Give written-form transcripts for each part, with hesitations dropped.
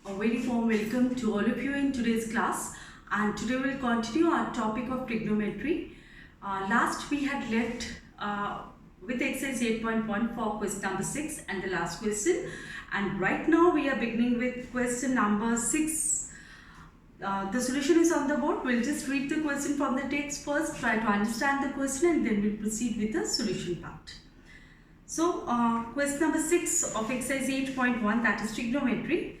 A very warm welcome to all of you in today's class, and today we'll continue our topic of trigonometry. Last we had left with exercise 8.1 for question number 6 and the last question, and right now we are beginning with question number 6. The solution is on the board. We'll just read the question from the text first, try to understand the question, and then we'll proceed with the solution part. So question number 6 of exercise 8.1, that is trigonometry.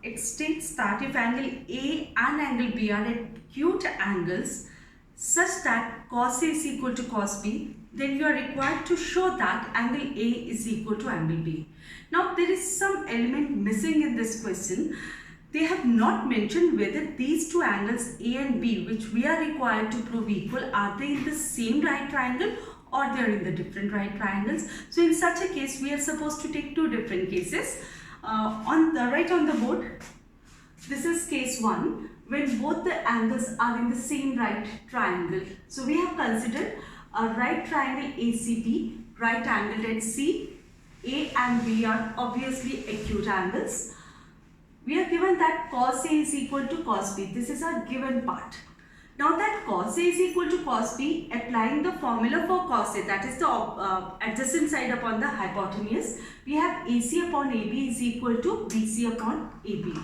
It states that if angle A and angle B are acute angles such that cos A is equal to cos B, then you are required to show that angle A is equal to angle B. Now there is some element missing in this question. They have not mentioned whether these two angles A and B, which we are required to prove equal, are they in the same right triangle or they are in the different right triangles. So in such a case, we are supposed to take two different cases. On the board, this is case 1, when both the angles are in the same right triangle. So we have considered a right triangle ACB, right angled at C. A and B are obviously acute angles. We are given that cos A is equal to cos B. This is our given part. Now that cos A is equal to cos B, applying the formula for cos A, that is the adjacent side upon the hypotenuse, we have AC upon AB is equal to BC upon AB.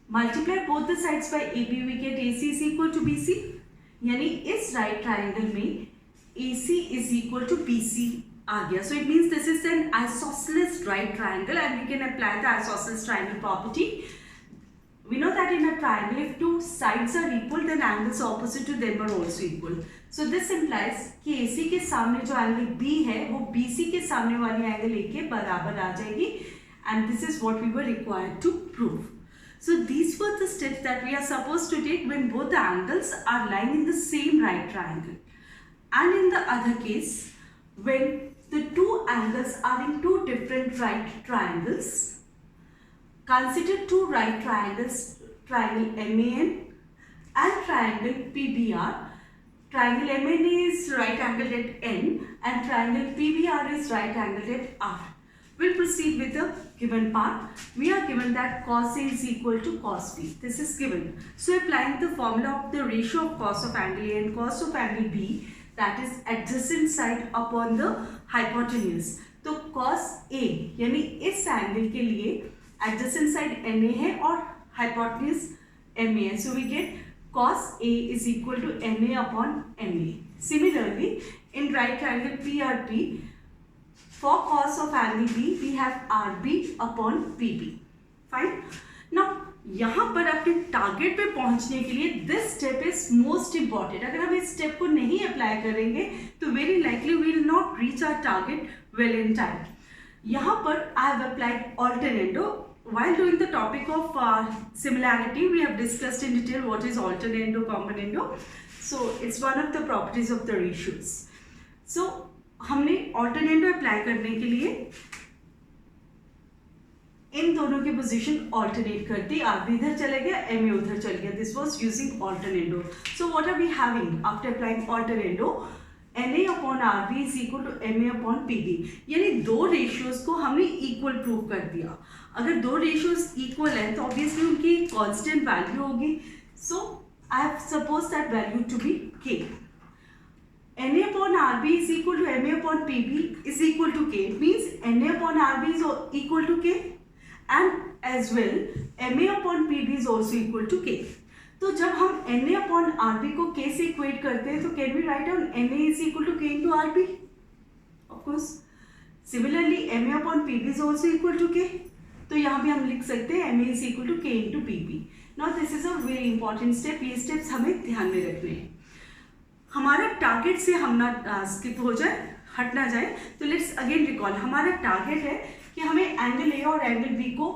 Multiply both the sides by AB, we get AC is equal to BC. यानी इस right triangle में AC is equal to BC आ गया. So it means this is an isosceles right triangle and we can apply the isosceles triangle property. We know that in a triangle, if two sides are equal, then angles opposite to them are also equal. So this implies कि AC के सामने जो angle B है, वो BC के सामने वाली angle A के बराबर आ जाएगी, and this is what we were required to prove. So these were the steps that we are supposed to take when both the angles are lying in the same right triangle. And in the other case, when the two angles are in two different right triangles, consider two right triangles, triangle MAN and triangle PBR. Triangle MAN is right angled at N and triangle PBR is right angled at R. We'll proceed with the given part. We are given that cos A is equal to cos B. This is given. So applying the formula of the ratio of cos of angle A and cos of angle B, that is adjacent side upon the hypotenuse. तो cos A यानी इस angle के लिए adjacent side NA है और hypotenuse MA है. So we get cos A is equal to NA upon MA. Similarly, in right triangle PRP, for cos of angle B, we have RB upon PB. Fine. Now, यहाँ पर अपने target पे पहुंचने के लिए this step is most important. अगर हम इस स्टेप को नहीं अप्लाई करेंगे तो very likely we will not reach our target well in time. यहाँ पर I have applied alternando. While doing the topic of similarity, we have discussed in detail what is alternando, componendo. So it's one of the properties of the ratios. So हमने alternando apply करने के लिए इन दोनों की position alternate कर दी. RB इधर चले गया, MA उधर चल गया. This was using alternando. So what are we having after applying alternando? NA upon RB is equal to MA upon PB. यानी दो रेशियोज को हमने इक्वल प्रूव कर दिया. अगर दो रेशियोज इक्वल हैं तो ऑब्वियसली उनकी कांस्टेंट वैल्यू होगी. So I have suppose that value to be K. NA upon RB is equal to MA upon PB is equal to K. It means NA upon RB is equal to K and as well MA upon PB is also equal to K. तो जब हम NA upon RB को K से equate करते हैं तो can we write down NA is equal to K into RB? Of course. Similarly, MA upon PB is also equal to K. तो यहाँ भी हम लिख सकते हैं MA is equal to K into PB. Now this is a very important step. ये steps हमें ध्यान में रखने हैं. हमारा टारगेट से हम ना स्किप हो जाए, हट ना जाए. तो लेट्स अगेन रिकॉल. हमारा टारगेट है कि हमें एंगल A और एंगल B को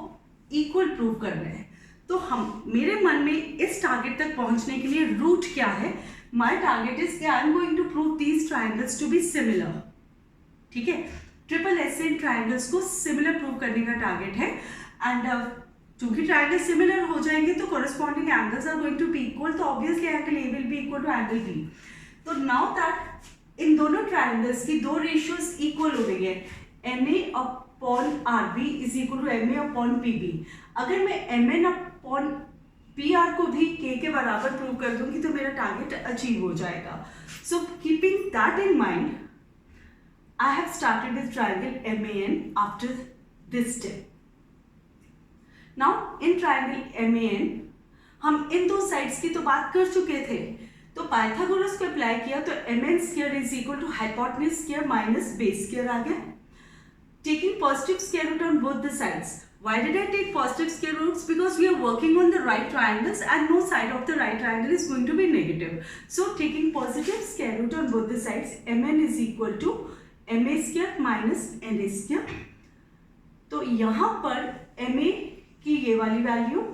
इक्वल प्रूव करना है. तो हम मेरे मन में इस टारगेट तक पहुंचने के लिए रूट क्या है? My target is I am going to prove these triangles to be similar. ठीक है, ट्रिपल एसेंट ट्राइंगल्स को सिमिलर प्रूव करने का टारगेट है. एंड चूंकि ट्राइंगल सिमिलर हो जाएंगे तो corresponding angles are going to be equal. तो obviously angle A will be equal to angle B. तो नाउ दैट इन दोनों ट्राइंगल्स की दो रेशियोज इक्वल हो गई है, NA upon R B is equal to M A upon P B. अगर मैं M N upon P R को भी के बराबर प्रूव कर दूंगी तो मेरा टारगेट अचीव हो जाएगा। So keeping that in mind, I have started with triangle MAN after this step. Now in triangle MAN हम इन दो साइड्स की तो बात कर चुके थे, तो पाइथागोरस को अप्लाई किया तो MN square is equal to hypotenuse square minus base square आ गया। Taking positive square root on both the sides. Why did I take positive square roots? Because we are working on the right triangles and no side of the right triangle is going to be negative. So taking positive square root on both the sides, Mn is equal to ma square minus na square. तो यहाँ पर ma की ये वाली value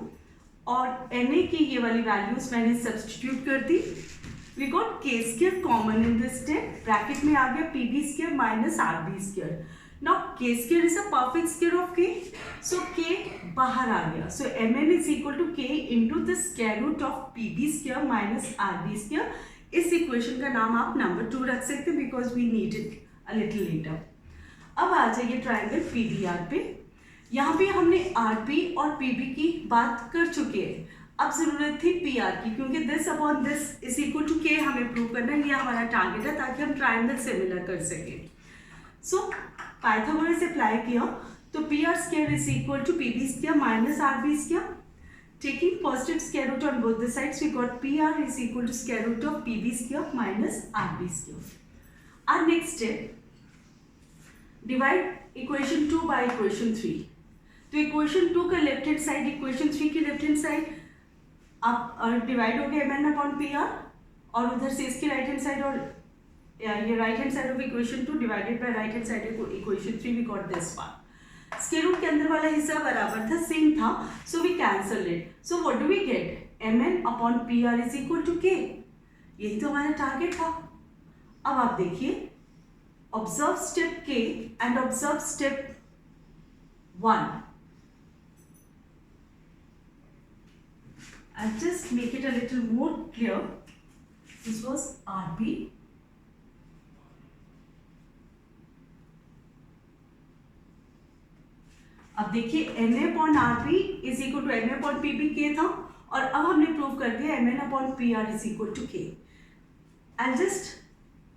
और na की ये वाली वैल्यूज मैंने सब्स्टिट्यूट कर दी। We got k square common in this step, bracket में आ गया pb square minus rb square. Now k square is a perfect square of k, so k बाहर आ गया। So mn is equal to k into the square root of pb square minus rb square. इस equation का नाम आप number 2 रख सकते हैं because we need it a little later. अब आ जाइए ट्राइंगल PDR पे। यहाँ पे हमने RP और PB की बात कर चुके हैं। अब जरूरत थी PR की, क्योंकि this upon this is equal to K हमें प्रूव करना है, ये हमारा टारगेट है ताकि हम ट्राइंगल सिमिलर कर सकें। सो पाइथागोरस अप्लाई किया तो PR square is equal to PB square minus RB square. Taking positive square root on both the sides we got PR is equal to square root of PB square minus RB square. Our next step, divide equation 2 by equation 3. तो equation 2 का left hand side equation 3 की left hand side आप divide हो गया mn upon PR, और उधर से इसकी राइट हैंड साइड और ये right hand side of equation 2 divided by right hand side equation 3 we got this part. Square root के अंदर वाला हिस्सा बराबर था, सेम था, so we cancel it. So what do we get? mn upon PR is equal to k। यही तो हमारा टारगेट था। अब आप देखिए, observe step K and observe step 1. I'll just make it a little more clear. This was RB. अब देखिए Na upon RB is equal to Na upon PB K था, और अब हमने प्रूव कर दिया Mn upon PR is equal to K. I'll just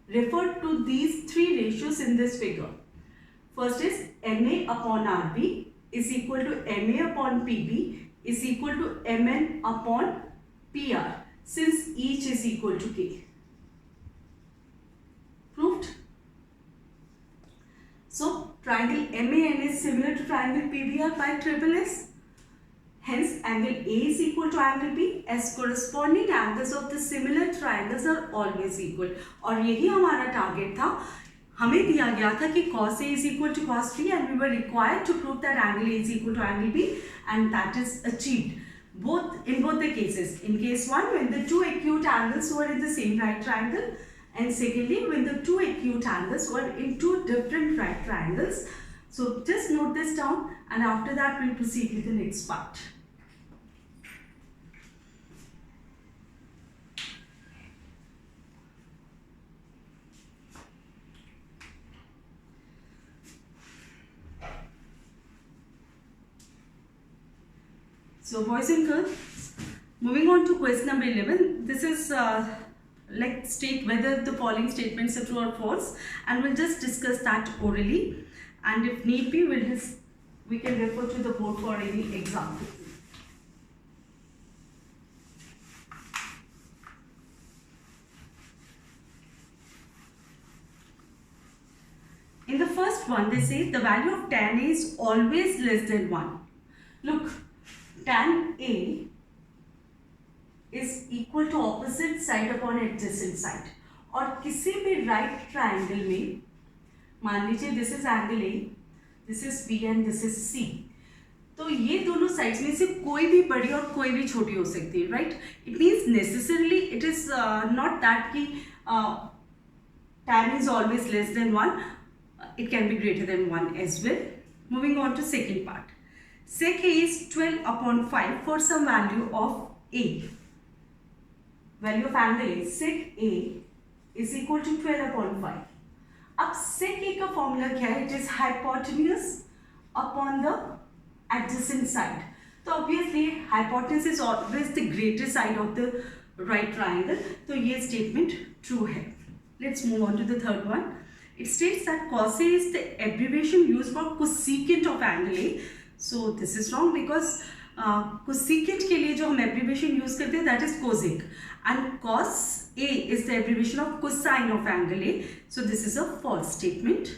refer to these three ratios in this figure. First is Na upon Rb is equal to Ma upon Pb is equal to Mn upon Pr, since each is equal to K. Proved? So triangle MAN is similar to triangle PBR by triple S. Hence, angle A is equal to angle B as corresponding angles of the similar triangles are always equal. और यही हमारा target था। हमें दिया गया था कि cos A is equal to cos B and we were required to prove that angle A is equal to angle B, and that is achieved. In both the cases. In case 1, when the two acute angles were in the same right triangle, and secondly, when the two acute angles were in two different right triangles. So just note this down, and after that we'll proceed with the next part. So boys and girls, moving on to question number 11. This is like state whether the following statements are true or false, and we'll just discuss that orally, and if need be we can refer to the board for any example. In the first one, they say the value of tan A is always less than 1. Look, tan A is equal to opposite side upon adjacent side, और किसी भी right triangle में मान लीजिए this is angle A, this is B and this is C, तो ये दोनों sides में से कोई भी बड़ी और कोई भी छोटी हो सकती है, right? It means necessarily it is not that कि tan is always less than 1, it can be greater than 1 as well. Moving on to second part. Sec A is 12 upon 5 for some value of A. Value of angle A, sec A is equal to 12 upon 5. अब sec A का formula क्या है? It is hypotenuse upon the adjacent side. तो obviously hypotenuse is always the greater side of the right triangle. तो ये statement true है. Let's move on to the third one. It states that cos A is the abbreviation used for cosecant of angle A. So this is wrong because cosecant के लिए जो हम abbreviation use करते हैं that is cosec, and cos A is the abbreviation of cosine of angle A. So this is a false statement.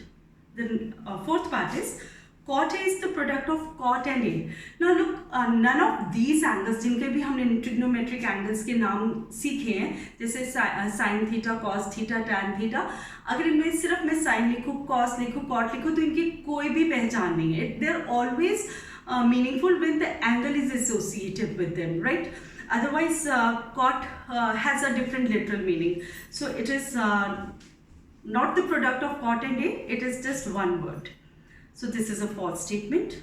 The fourth part is cot A is the product of cot and A. Now look, none of these angles जिनके भी हमने trigonometric angles के नाम सीखे हैं, जैसे sin theta, cos theta, tan theta, अगर इनमें सिर्फ मैं sin लिखूँ, cos लिखूँ, cot लिखूँ तो इनकी कोई भी पहचान नहीं है. They are always meaningful when the angle is associated with them, right? Otherwise, cot has a different literal meaning. So it is not the product of cot and A, it is just one word. So this is a false statement.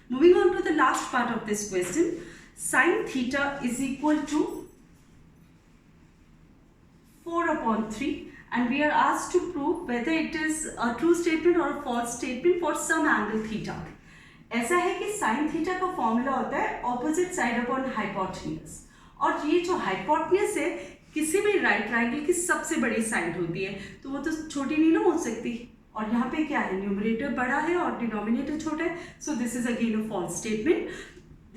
Moving on to the last part of this question, sin theta is equal to 4 upon 3, and we are asked to prove whether it is a true statement or a false statement for some angle theta. ऐसा है कि sin theta का formula होता है opposite side upon hypotenuse, और ये जो hypotenuse है किसी भी राइट ट्राइंगल की सबसे बड़ी साइड होती है, तो वो तो छोटी नहीं ना हो सकती. और यहाँ पे क्या है, न्यूमरेटर बड़ा है और डिनोमिनेटर छोटा है. So this is again a false statement.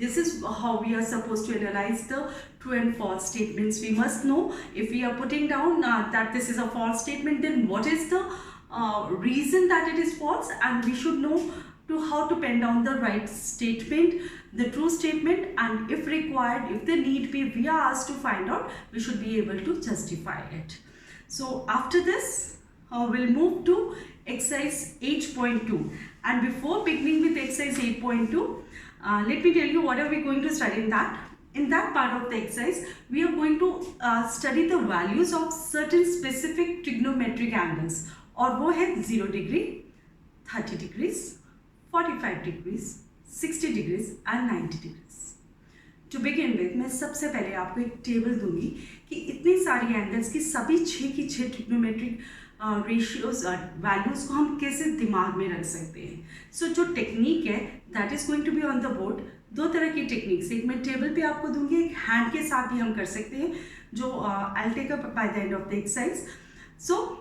This is how we are supposed to analyze the true and false statements. We must know if we are putting down that this is a false statement, then what is the reason that it is false, and we should know to how to pen down the right statement, the true statement, and if required, if the need be, we are asked to find out, we should be able to justify it. So after this, we'll move to exercise 8.2, and before beginning with exercise 8.2, let me tell you what are we going to study in that. In that part of the exercise, we are going to study the values of certain specific trigonometric angles, और वो है 0 degree, 30 degrees, 45 degrees, 60 degrees and 90 degrees. To begin with, मैं सबसे पहले आपको एक table दूंगी कि इतनी सारी एंगल्स की सभी 6 की 6 ट्रिग्नोमेट्रिक रेशियोज वैल्यूज़ को हम कैसे दिमाग में रख सकते हैं. सो जो टेक्निक है that is going to be on the board. दो तरह की टेक्निक्स, एक मैं टेबल पे आपको दूंगी, एक हैंड के साथ भी हम कर सकते हैं, जो I will take up by the end of the exercise. So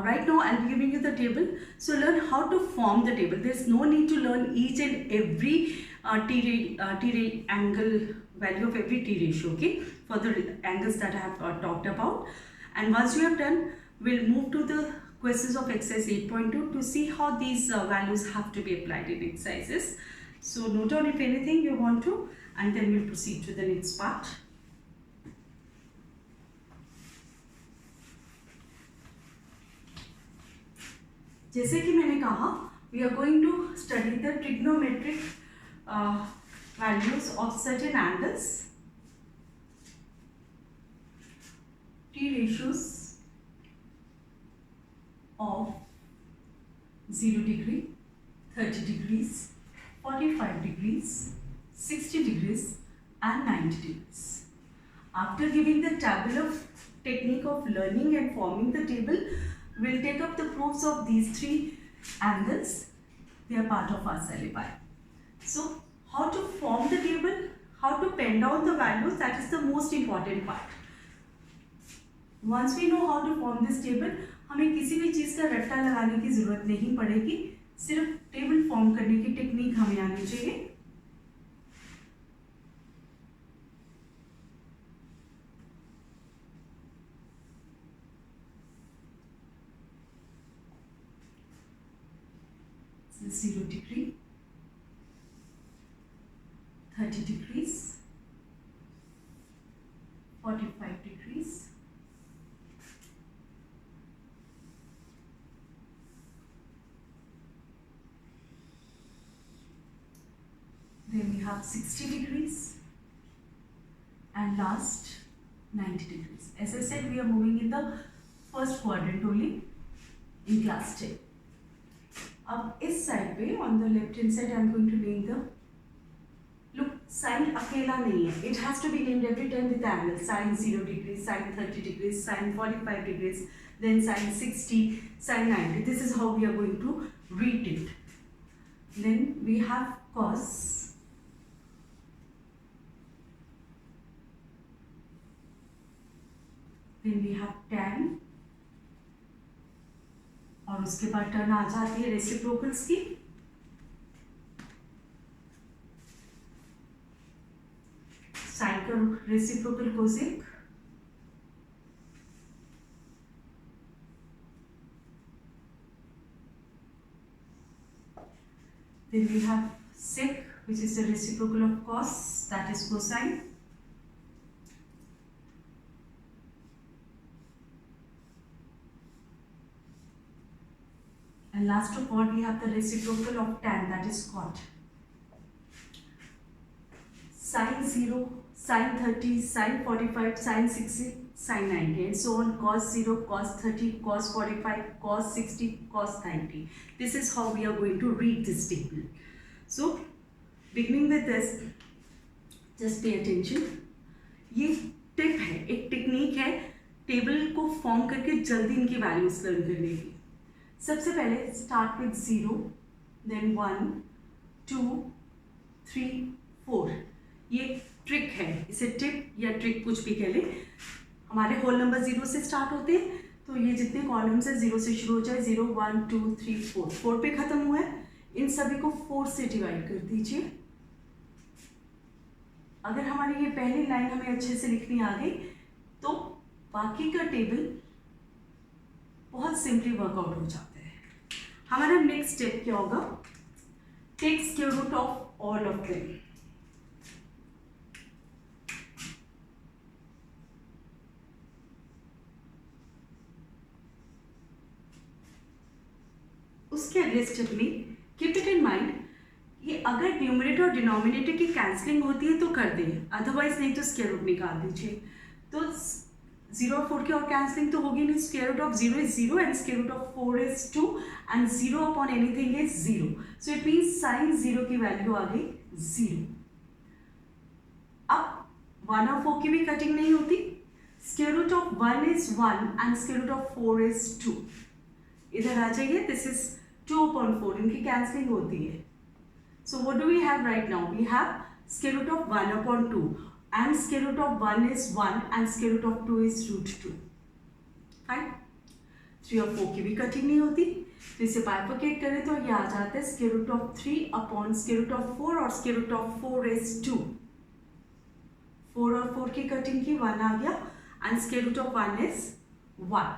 right now I'll be giving you the table, so learn how to form the table. There's no need to learn each and every T angle value of every T ratio, okay, for the angles that I have talked about. And once you have done, we'll move to the questions of exercise 8.2 to see how these values have to be applied in exercises. So note down if anything you want to, and then we'll proceed to the next part. जैसे कि मैंने कहा, we are going to study the trigonometric values of certain angles, T ratios of 0 degree, 30 degrees, 45 degrees, 60 degrees and 90 degrees. After giving the tabular technique of learning and forming the table, we'll take up the proofs of these 3 angles. They are part of our syllabi. So how to form the table, how to pen down the values, that is the most important part. Once we know how to form this table, हमें किसी भी चीज़ का रट्टा लगाने की ज़रूरत नहीं पड़ेगी, सिर्फ टेबल फॉर्म करने की टेक्निक हमें आनी चाहिए. So 0 degree, 30 degrees, 45 degrees, then we have 60 degrees, and last 90 degrees. As I said, we are moving in the first quadrant only in class 10. अब इस साइड पे on the left hand side I am going to name the, look sine अकेला नहीं है, it has to be named every time with angle. Sine 0 degree, sine 30 degree, sine 45 degrees, then sine 60, sine 90. This is how we are going to read it. Then we have cos. Then we have tan. और उसके बाद turn आ जाती है reciprocals की. Sign का reciprocal cosec. Then we have sec, which is the reciprocal of cos, that is cosine. And last of all, we have the reciprocal of tan, that is cot. Sin 0, sin 30, sin 45, sin 60, sin 90, and so on. Cos 0, cos 30, cos 45, cos 60, cos 90. This is how we are going to read this table. So, beginning with this, just pay attention. ये tip है, एक technique है table को form करके जल्दी इनकी values learn करने की. सबसे पहले स्टार्ट विद 0, देन 1, 2, 3, 4. ये ट्रिक है, इसे टिप या ट्रिक कुछ भी कह ले. हमारे होल नंबर 0 से स्टार्ट होते हैं, तो ये जितने कॉलम्स है 0 से शुरू हो जाए. 0, 1, 2, 3, 4. 4 पे खत्म हुआ है. इन सभी को 4 से डिवाइड कर दीजिए. अगर हमारी ये पहली लाइन हमें अच्छे से लिखनी आ गई तो बाकी का टेबल बहुत सिंपली वर्कआउट हो जाता है. हमारा नेक्स्ट स्टेप क्या होगा? Take square root of all of them. उसके अगले स्टेप में कीप इट इन माइंड, ये अगर न्यूमरेटर और डिनोमिनेटर की कैंसलिंग होती है तो कर दें, अदरवाइज नहीं तो स्क्वायर रूट निकाल दीजिए. तो 0 और 4 की और कैंसलिंग तो होगी नहीं. Square root of 0 is 0 and square root of 4 is 2 and 0 upon anything is 0. So it means sine 0 की वैल्यू आ गई 0. अब 1 और 4 की भी कटिंग नहीं होती. Square root of 1 is 1 and square root of 4 is 2. इधर आ जाइए, दिस इज 2 अपॉन 4, इनकी कैंसलिंग होती है. So what do we have right now? We have square root of 1 upon 2 and square root of 1 is 1 and square root of 2 is root 2. Fine? 3 और 4 की भी cutting नहीं होती. तो इसे बाइफरकेट करें तो ये आ जाता है square root of 3 upon square root of 4 और square root of 4 is 2. 4 और 4 की कटिंग की 1 आ गया and square root of 1 is 1.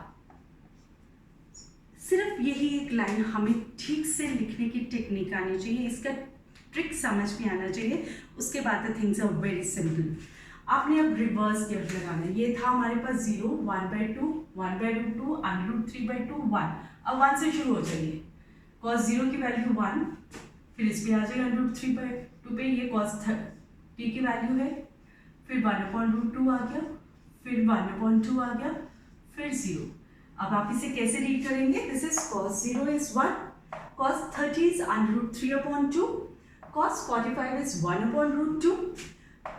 सिर्फ यही एक लाइन हमें ठीक से लिखने की टेक्निक आनी चाहिए, इसका ट्रिक समझ में आना चाहिए. उसके बाद the things are very simple. आपने अब रिवर्स गियर लगाना है. ये था हमारे पास 0, 1/2, 1/√2, √3/2, 1. अब 1 से शुरू हो जाइए. cos 0 की वैल्यू 1, फिर इस पे आ जाएगा √3/2 पे, ये cos t की वैल्यू है. फिर 1/√2 आ गया, फिर 1/2 आ गया, फिर 0. अब आप इसे कैसे रीड करेंगे? This is cos 0 is 1, cos 30 is √3/2, cos 45 is 1/√2,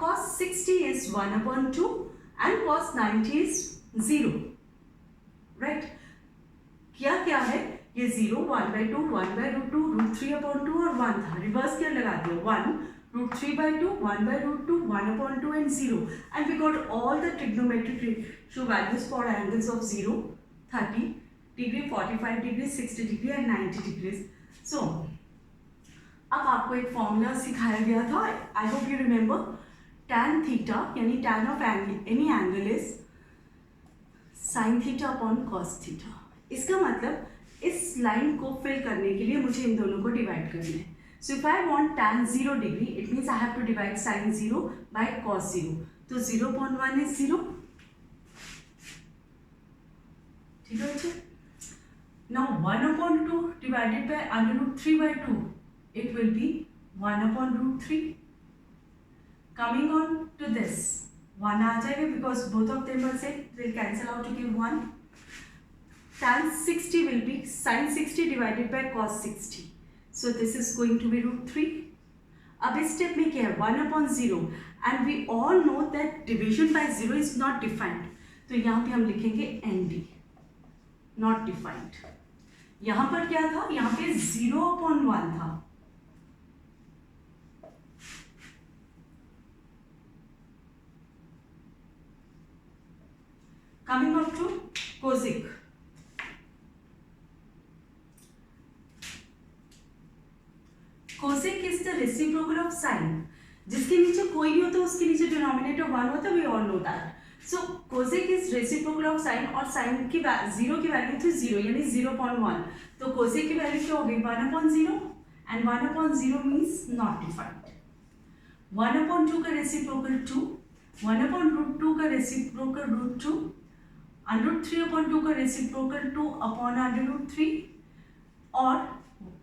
cos 60 is 1/2 and cos 90 is 0. Right? क्या है? ये 0, 1/2, 1/√2, √3/2 और 1 था. रिवर्स क्या लगा दिया? 1, √3/2, 1/√2, 1/2 and 0. And we got all the trigonometric ratio values for angles of 0, 30 degree, 45 degree, 60 degree and 90 degrees. So, अब आपको एक फॉर्मूला सिखाया गया था. I hope you remember. tan theta यानी tan of any angle is sin theta upon cos theta. इसका मतलब इस लाइन को फिल करने के लिए मुझे इन दोनों को डिवाइड करना है. So if I want tan 0 डिग्री, it means I have to divide sin 0 by cos 0. तो 0/1 इज 0. ठीक है. Now 1/2 divided by √3/2, it will be 1/√3. Coming on to this, 1 आ जाएगा because both of them are same, will cancel out to give 1. Tan 60 will be sin 60 divided by cos 60. So this is going to be √3. अब इस step में क्या है? 1/0 and we all know that division by 0 is not defined. तो यहाँ पे हम लिखेंगे ND, not defined. यहाँ पर क्या था? यहाँ पे 0/1 था. Coming up to cosec. Cosec is the reciprocal of sin. जिसके नीचे कोई नहीं होता उसके नीचे डिनोमिनेटर 1 होता है, we all know that. So cosec is reciprocal of sin और sin की 0 की वैल्यू थी 0 यानी 0.1. तो cosec की वैल्यू क्या हो गई 1/0 and 1/0 means not defined. 1/2 का रेसिप्रोकल 2, 1/√2 का रेसिप्रोकल √2, √3/2 का रेसिप्रोकल 2/√3 और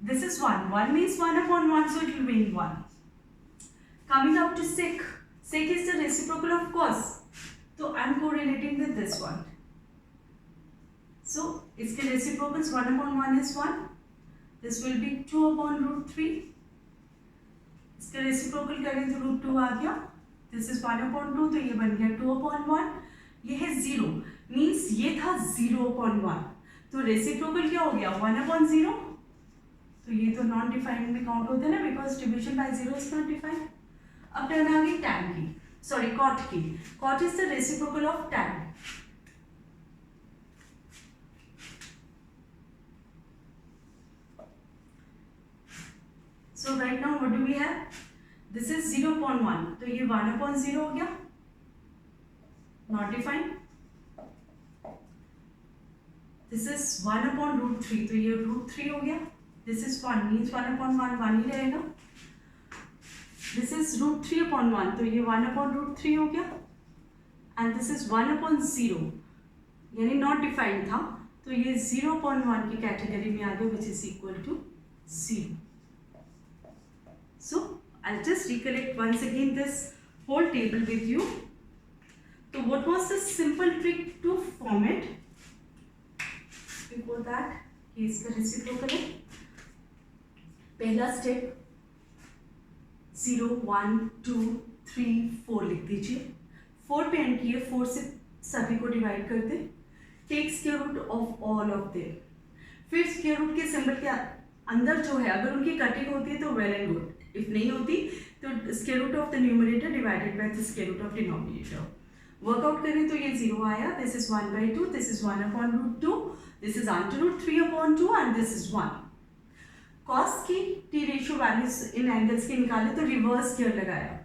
this is 1. 1 means 1/1, so it will be 1. Coming up to sec. Sec is the reciprocal of cos. So I am correlating with this one. So इसके reciprocals 1/1 is 1. This will be 2/√3. इसके reciprocal करें तो √2 आ गया. This is 1/2 तो ये बन गया 2/1. ये है 0 means ये था 0/1. तो reciprocal क्या हो गया 1/0. तो ये तो नॉन डिफाइंड में काउंट होता है ना, because division bye 0 is not defined. अब टर्न आ गई tan की, सॉरी cot की. Cot is the reciprocal of tan. So right now what do we have? This is 0.1 तो ये 1/0 हो गया, नॉट डिफाइंड. This is 1/√3 तो ये √3 हो गया. This is 1 means 1/1 1 ही रहेगा. This is √3/1 तो ये 1/√3 हो गया. And this is 1/0 यानी नॉट डिफाइंड था तो ये 0.1 की कैटेगरी में आ गया, which is equal to 0. So I'll just recollect once again this whole table with you. So what was the simple trick to form it? Before that, ये इसका रेसिप्रोकल है. पहला स्टेप 0 1 2 3 4 लिख दीजिए. 4 पे एंड किए, 4 से सभी को डिवाइड कर दे. Take square root of all of them. फिर स्क्वायर रूट के सिंबल के अंदर जो है अगर उनकी कटिंग होती है तो वेल एंड गुड, इफ नहीं होती तो square root of the numerator divided by the square root of denominator. Work out करें तो ये 0 आया. This is 1/2, this is 1/√2, this is √3/2 and this is 1. Cos की T ratio values in angles के निकाले तो रिवर्स गियर लगाया.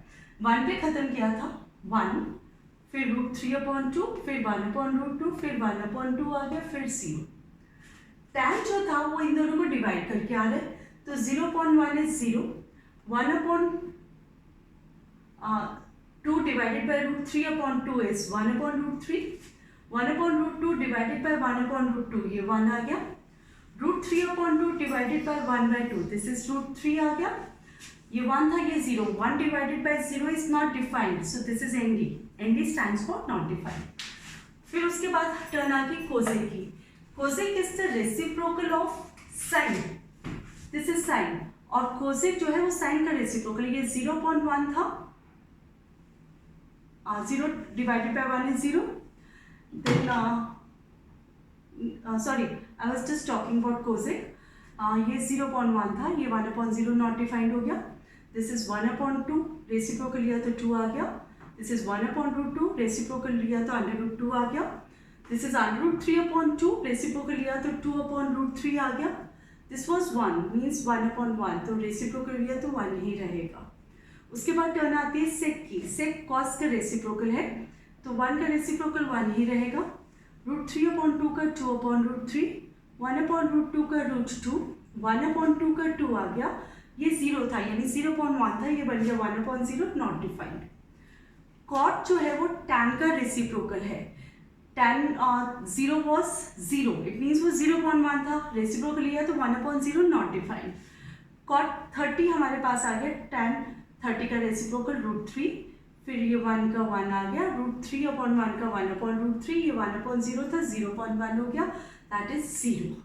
1 पे खत्म किया था 1, फिर √3/2, फिर 1/√2, फिर 1/2 आ गया, फिर 0. tan जो था वो इन दोनों को डिवाइड करके आ रहे, तो 0.1 is 0, 1/2 divided by √3/2 is 1/√3, 1/√2 divided by 1/√2 ये 1 आ गया. √3/2 डिवाइडेड बाय 1/2 दिस इज √3 आ गया. ये 1 था, ये 0. 1 divided by 0 is not defined, so this is ND. ND stands for not defined. फिर उसके बाद टर्न आ गई कोसेक की. Cosec is the reciprocal of sine. This is sine और कोसेक जो है वो साइन का रेसिप्रोकल. ये 0.1 था, 0 divided by 1 is 0. Then sorry, I was just talking about cosec. ये 0.1 था, ये 1/0 नॉट डिफाइंड हो गया. दिस इज 1/2 रेसिप्रोकल लिया तो 2 आ गया. दिस इज 1/√2 रेसिप्रोकल लिया तो √2 आ गया. दिस इज √3/2 रेसिप्रोकल लिया तो 2/√3 आ गया. दिस वॉज 1 मीन्स 1/1 तो रेसिप्रोकल लिया तो 1 ही रहेगा. उसके बाद टर्न आती है सेक की. सेक कॉस का रेसिप्रोकल है तो 1 का रेसिप्रोकल 1 ही रहेगा. √3/2 का 2/√3, 1/√2 का √2, 1/2 का 2 आ गया. ये 0 था यानी 0.1 था, ये बन गया 1/0 नॉट डिफाइंड. कॉट जो है वो tan का रेसिप्रोकल है. tan 0 वॉज 0, इट मीन्स वो 0.1 था, रेसिप्रोकल लिया तो 1/0 नॉट डिफाइंड. कॉट 30 हमारे पास आ गया. tan 30 का रेसिप्रोकल √3, फिर ये 1 का 1 आ गया. √3/1 का 1/√3, ये 1/0 था, 0.1 हो गया, that is 0.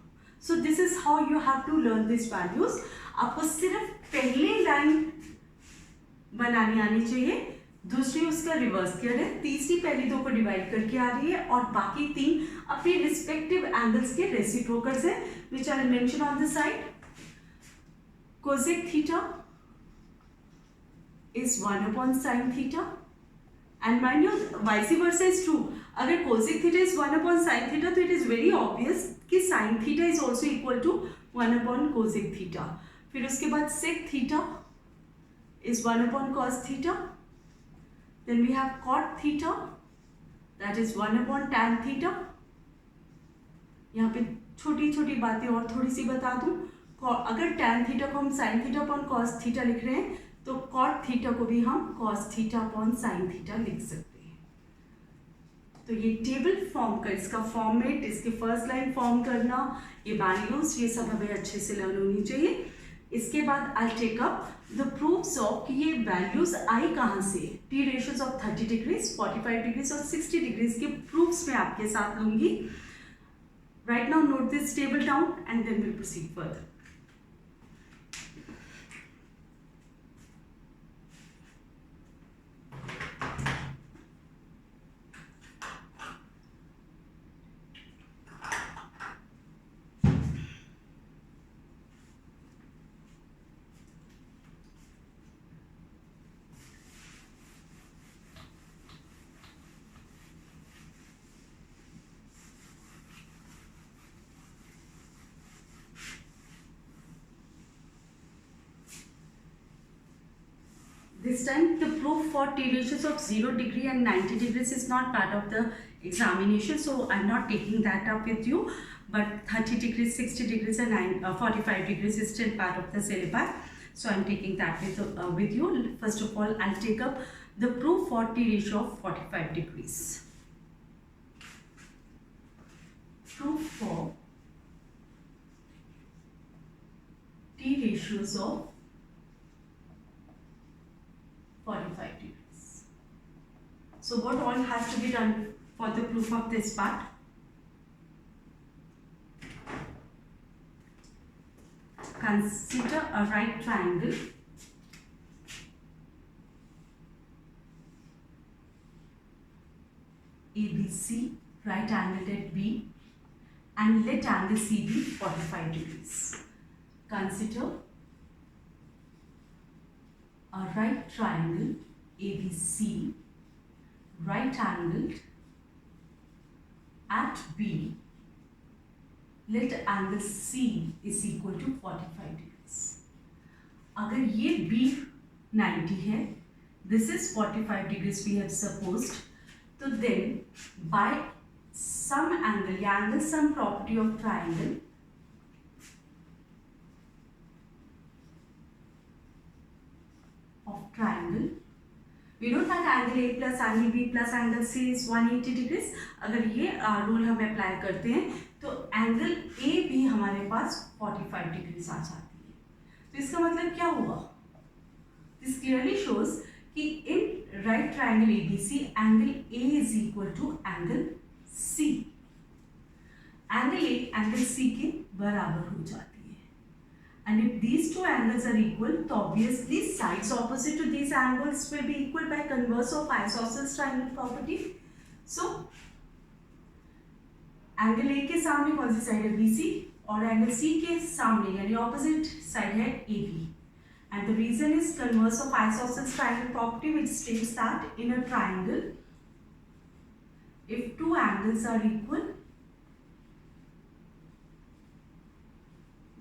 So this is how you have to learn this values. आपको सिर्फ पहली लाइन बनानी आनी चाहिए, दूसरी उसका रिवर्स किया है, तीसरी पहली दो को डिवाइड करके आ रही है और बाकी 3 अपनी रिस्पेक्टिव एंगल्स के रेसिप्रोकल्स है which I will mention on the side. cosec theta is 1/sin theta and mind you vice versa is true. अगर cosec theta is 1 upon sine theta तो इट इज वेरी ऑब्वियस कि sine theta is also equal to 1 upon cosec theta. फिर उसके बाद sec theta is 1 upon cos theta. Then we have cot theta, that is 1 upon tan theta. यहाँ पे छोटी छोटी बातें और थोड़ी सी बता दूँ. अगर tan थीटा को हम sin theta upon cos theta लिख रहे हैं तो cot थीटा को भी हम cos theta upon sin theta लिख सकते हैं. तो ये टेबल फॉर्म कर, इसका फॉर्मेट, इसके फर्स्ट लाइन फॉर्म करना, ये वैल्यूज, ये सब हमें अच्छे से लर्न होनी चाहिए. इसके बाद I take up the proofs of कि ये वैल्यूज आई कहाँ से. T ratios of 30 degrees, 45 degrees और 60 डिग्रीज के प्रूफ्स मैं आपके साथ लूंगी. Right now note this table down and then will proceed further. This time the proof for T ratios of 0 degree and 90 degrees is not part of the examination, so I'm not taking that up with you, but 30 degrees, 60 degrees and 45 degrees is still part of the syllabi, so I'm taking that with you. First of all, I'll take up the proof for T ratio of 45 degrees. Proof for T ratios of 45 degrees. So what all has to be done for the proof of this part? Consider a right triangle ABC, right angled at B, and let angle C be 45 degrees. Consider a right triangle ABC, right angled at B, let angle C is equal to 45 degrees. अगर ये B 90 है, this is 45 degrees we have supposed, तो then by some angle, या angle some property of triangle, we know that angle A plus angle B plus angle C is 180 degrees. अगर ये rule हम apply करते हैं तो angle A भी हमारे पास 45 डिग्रीज आ जाती है. तो इसका मतलब क्या हुआ? दिस क्लियरली शोज कि in right triangle ABC angle A is equal to angle C. Angle A angle C के बराबर हो जाती है. And if these two angles are equal, so obviously sides opposite to these angles will be equal by converse of isosceles triangle property. So, angle A के सामने कौन सी side है? BC, और angle C के सामने यानी opposite साइड है AB. And the reason is converse of isosceles triangle property, which states that in a triangle, if two angles are equal,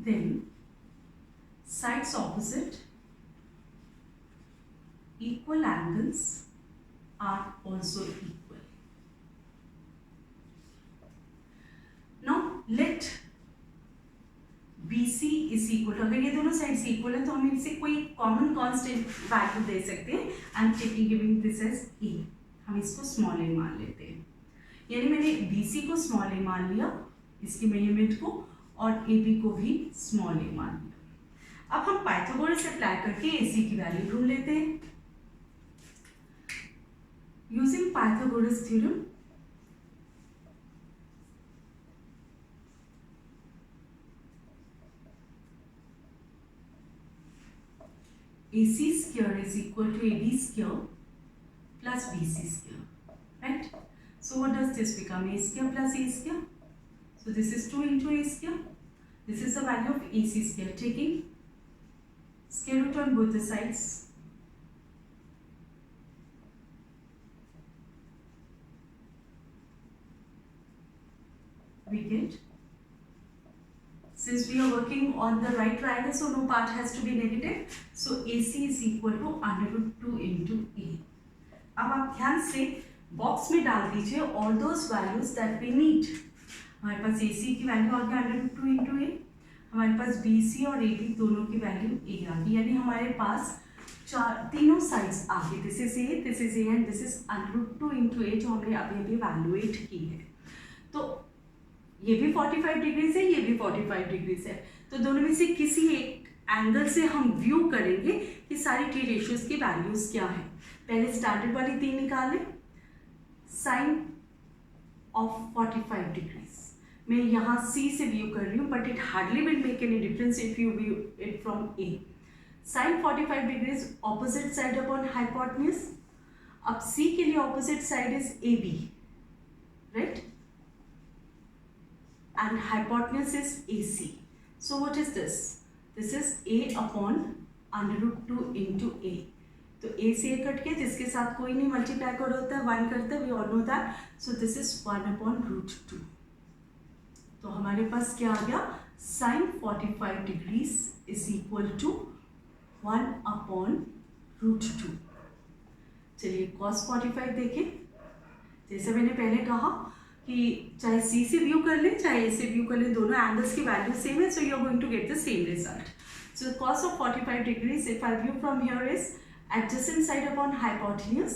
then sides opposite equal angles are also equal. Now let BC is equal to, अगर ये दोनों sides equal है तो हम इसे कोई common constant value दे सकते हैं. I'm giving this as A. हम इसको small a मान लेते हैं. यानी मैंने BC को small a मान लिया, इसकी मेजरमेंट को, और AB को भी small a मान लिया. अब हम पाइथागोरस अप्लाई करके AC की वैल्यू ढूंढ लेते हैं. Using Pythagoras theorem, AC square is equal to AB square plus BC square, right? So what does this become? A square plus A square. So this is 2 into A square. This is the value of AC square. Taking square root on both the sides. we get, since we are working on the right triangle, so no part has to be negative. So AC is equal to √2 into A. अब आप ध्यान से box में डाल दीजिए all those values that we need. हमारे पास AC की value आ गया √2 into A, हमारे पास BC और AB दोनों की वैल्यू A आ गई, यानी हमारे पास तीनों साइड्स आ गई. This is A, this is A and this is √2 into A जो हमने अभी अभी वैल्यूएट की है. तो ये भी 45 डिग्रीज है, ये भी 45 डिग्रीज है. तो दोनों में से किसी एक एंगल से हम व्यू करेंगे कि सारी टी रेशियोज की वैल्यूज क्या है. पहले स्टार्टेड वाली तीन निकालें. साइन ऑफ 45 डिग्रीज मैं यहाँ C से व्यू कर रही हूँ, but it hardly will make any difference if you view it from A. Sine 45 degrees opposite side upon hypotenuse. अब C के लिए opposite side is AB, right, and hypotenuse is AC. So what is this? This is A upon √2 into A. तो A से A cut गया, जिसके साथ कोई नहीं मल्टीप्लाई कर होता है, 1 करता है, we all know that. So this is 1 upon √2. तो हमारे पास क्या आ गया? Sin 45 degrees is equal to 1 upon √2. चलिए cos 45 देखें. जैसे मैंने पहले कहा कि चाहे C से व्यू कर ले चाहे A से व्यू कर ले, दोनों एंगल्स की वैल्यू सेम है, so you are going to get the same result. So cos of 45 degrees if I view from here is adjacent side upon hypotenuse.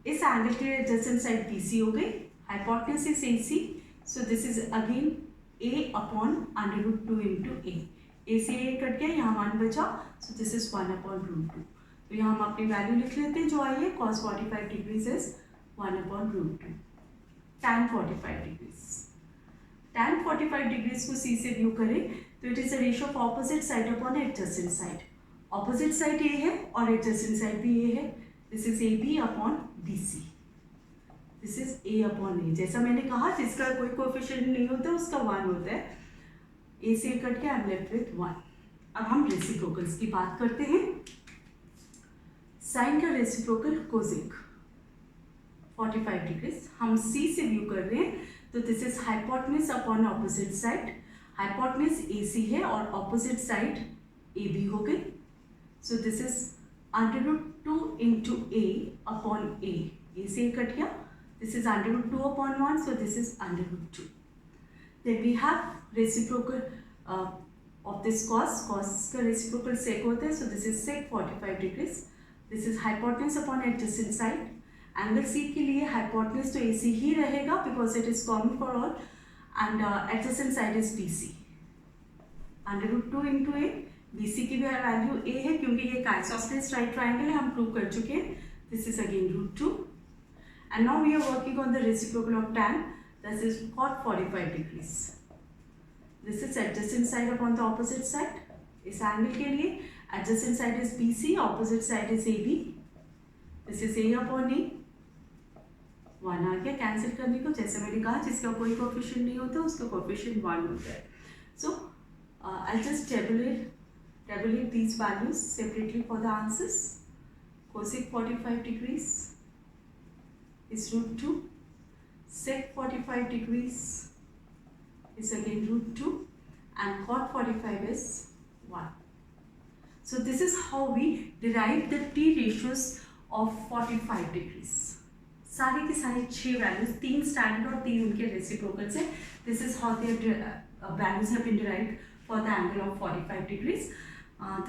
इस एंगल के एडजेसेंट साइड BC हो गई, hypotenuse is AC, so this is again A upon √2 into A. A से A cut गया, यहाँ 1 बचा, सो this is 1 upon √2. तो यहाँ हम अपनी वैल्यू लिख लेते हैं जो आई है. cos 45 degrees is 1 upon √2. tan 45 degrees. tan 45 degrees को C से व्यू करें तो it is a ratio of opposite side upon adjacent side. Opposite side A है और एडजेसेंट साइड भी A है. This is AB upon BC. This is A upon A. जैसा मैंने कहा जिसका कोई कोएफिशिएंट नहीं होता उसका 1 होता है. A से A कट के आई एम लेफ्ट विथ 1. अब हम रेसिप्रोकल्स की बात करते हैं. साइन का रेसिप्रोकल कोसेक 45 डिग्रीज. हम C से व्यू कर रहे हैं तो this is hypotenuse upon opposite side. Hypotenuse AC है और ऑपोजिट साइड AB हो गई. सो this is √2 into A upon A. A से A कट गया, this is √2 upon 1, so this is √2. Then we have reciprocal of this cos. Cos का reciprocal sec होता है, so this is sec 45 degrees. This is hypotenuse upon adjacent side. Angle C के लिए hypotenuse तो AC ही रहेगा because it is common for all, and adjacent side is BC. √2 into A. BC की भी value A है क्योंकि ये isosceles right triangle है, हम प्रूव कर चुके हैं. This is again √2. And now we are working on the reciprocal of tan. This is cot 45 degrees. This is adjacent side upon the opposite side. इस angle के लिए adjacent side is BC, opposite side is AB. This is A upon A. 1 आ गया cancel करने को. जैसे मैंने कहा जिसका कोई कोएफिशिएंट नहीं होता उसका कोएफिशिएंट 1 होता है. So I just tabulate these values separately for the answers. Cosec 45 degrees is √2. Sec 45 degrees is again √2 and cot 45 is 1. So this is how we derive the T ratios of 45 degrees. सारे के सारे 6 values, 3 standard और 3 उनके reciprocals है. This is how their values have been derived for the angle of 45 degrees.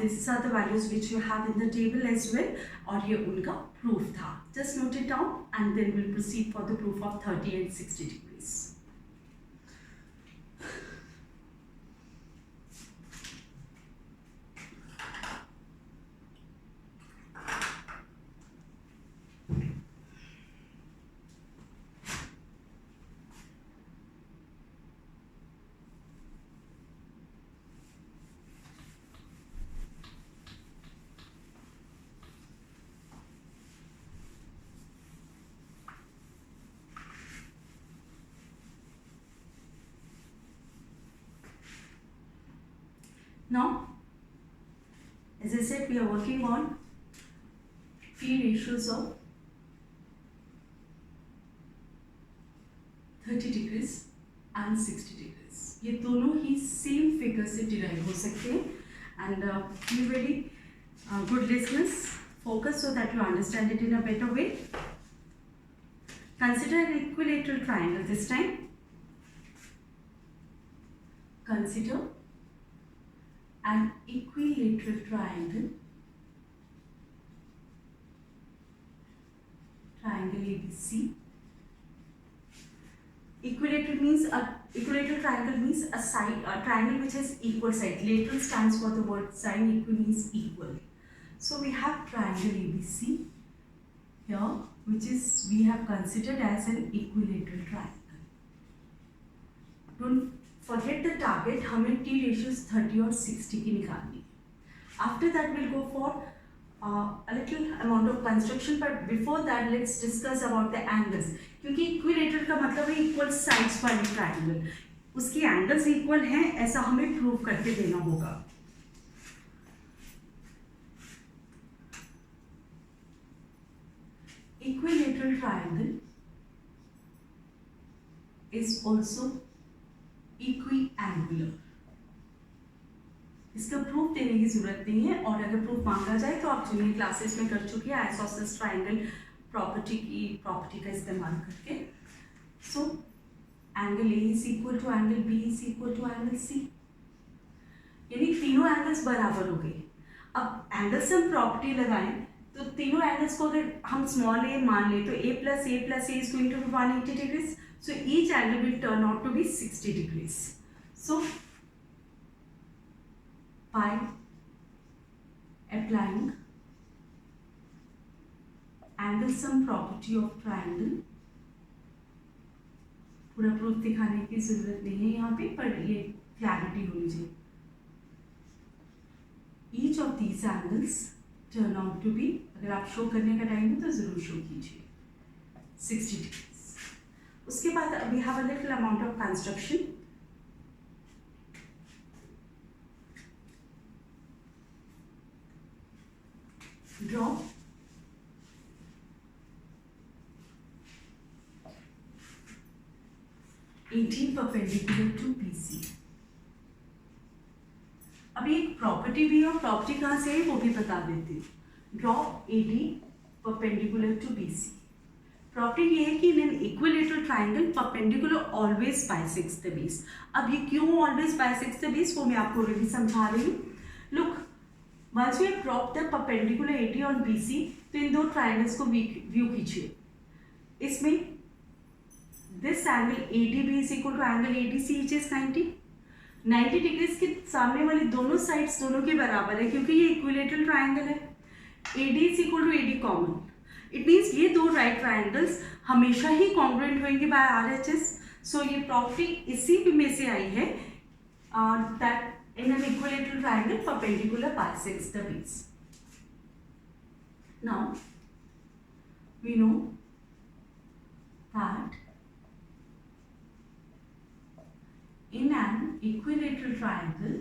This are the values which you have in the table as well, और ये उनका proof था. Just note it down and then will proceed for the proof of 30 and 60 degrees. Now, as I said, we are working on T ratios of 30 degrees. And 60 degrees. ये दोनों ही same figure से derive हो सकते हैं। And you very good listeners, focus so that you understand it in a better way. Consider an equilateral triangle this time. Consider an equilateral triangle. Triangle ABC. Equilateral triangle means a triangle which has equal side. Lateral stands for the word sine. Equal means equal. So we have triangle ABC here, which is we have considered as an equilateral triangle. Don't forget the target. हमें T ratios 30 और 60 की निकालनी है. After that we'll go for a little amount of construction, but before that let's discuss about the angles. क्योंकि equilateral का मतलब है equal sides वाली triangle. उसकी angles equal हैं ऐसा हमें prove करके देना होगा. Equilateral triangle is also equiangular. इसका प्रूफ देने की जरूरत नहीं है, और अगर प्रूफ मांगा जाए तो आप जूनियर क्लासेस में कर चुके हैं आइसोसेलेस ट्राइंगल प्रॉपर्टी का इस्तेमाल करके. So angle A is equal to angle B is equal to angle C, यानी तीनों एंगल्स बराबर हो गए. अब एंगल से हम प्रॉपर्टी लगाएं तो तीनों एंगल्स को अगर हम स्मॉल ए मान ले तो a plus a is going to be 180 degrees. So each angle will turn out to be 60 degrees. So by applying angle sum property of triangle, पूरा प्रूफ दिखाने की जरूरत नहीं है यहाँ पे, पर ये क्लैरिटी होनी चाहिए. Each of these angles turn out to be, अगर आप शो करने का टाइम है तो जरूर शो कीजिए, 60 डिग्रीज. उसके बाद we have a little amount of construction. Draw AD perpendicular to BC. अभी एक प्रॉपर्टी भी है, और प्रॉपर्टी कहाँ से है वो भी बता देती हूँ. Draw AD perpendicular to BC. Property ये है कि in an equilateral triangle perpendicular always bisects the base. अब ये क्यों ऑलवेज बाइसेक्ट्स द बेस वो मैं आपको ऑलरेडी समझा रही हूँ. Look, once we have drop the perpendicular AD on BC, तो इन दो ट्राइंगल्स को व्यू कीजिए. इसमें this angle ADB is equal to angle ADC which is 90 degrees के सामने वाली दोनों साइड्स दोनों के बराबर है, क्योंकि ये इक्विलेटरल ट्राइंगल है. AD is equal to AD common. It means ये दो राइट ट्राइंगल्स हमेशा ही कॉन्ग्रुएंट होंगे बाय RHS. सो ये प्रॉपर्टी इसी में से आई है that in an equilateral triangle perpendicular bisects the base. Now we know that in an equilateral triangle,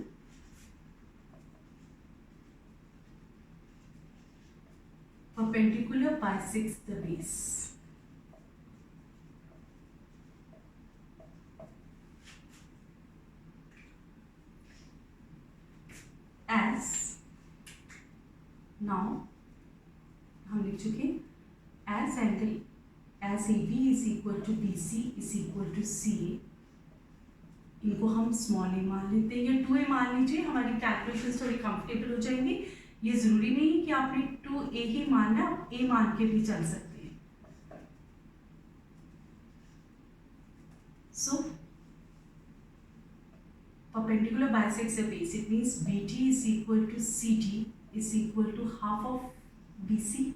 perpendicular bisects the base. As now हम लिख चुके, as angle as AB is equal to BC is equal to CA. इनको हम small ए मान लेते हैं, या 2a मान लीजिए, हमारी कैलकुलेशंस थोड़ी कंफर्टेबल हो जाएंगी. ये जरूरी नहीं है कि आपने 2a ही मानना, आप a मान के भी चल सकते हैं. सो perpendicular bisects the base. It means BT is equal to CT is equal to half of BC,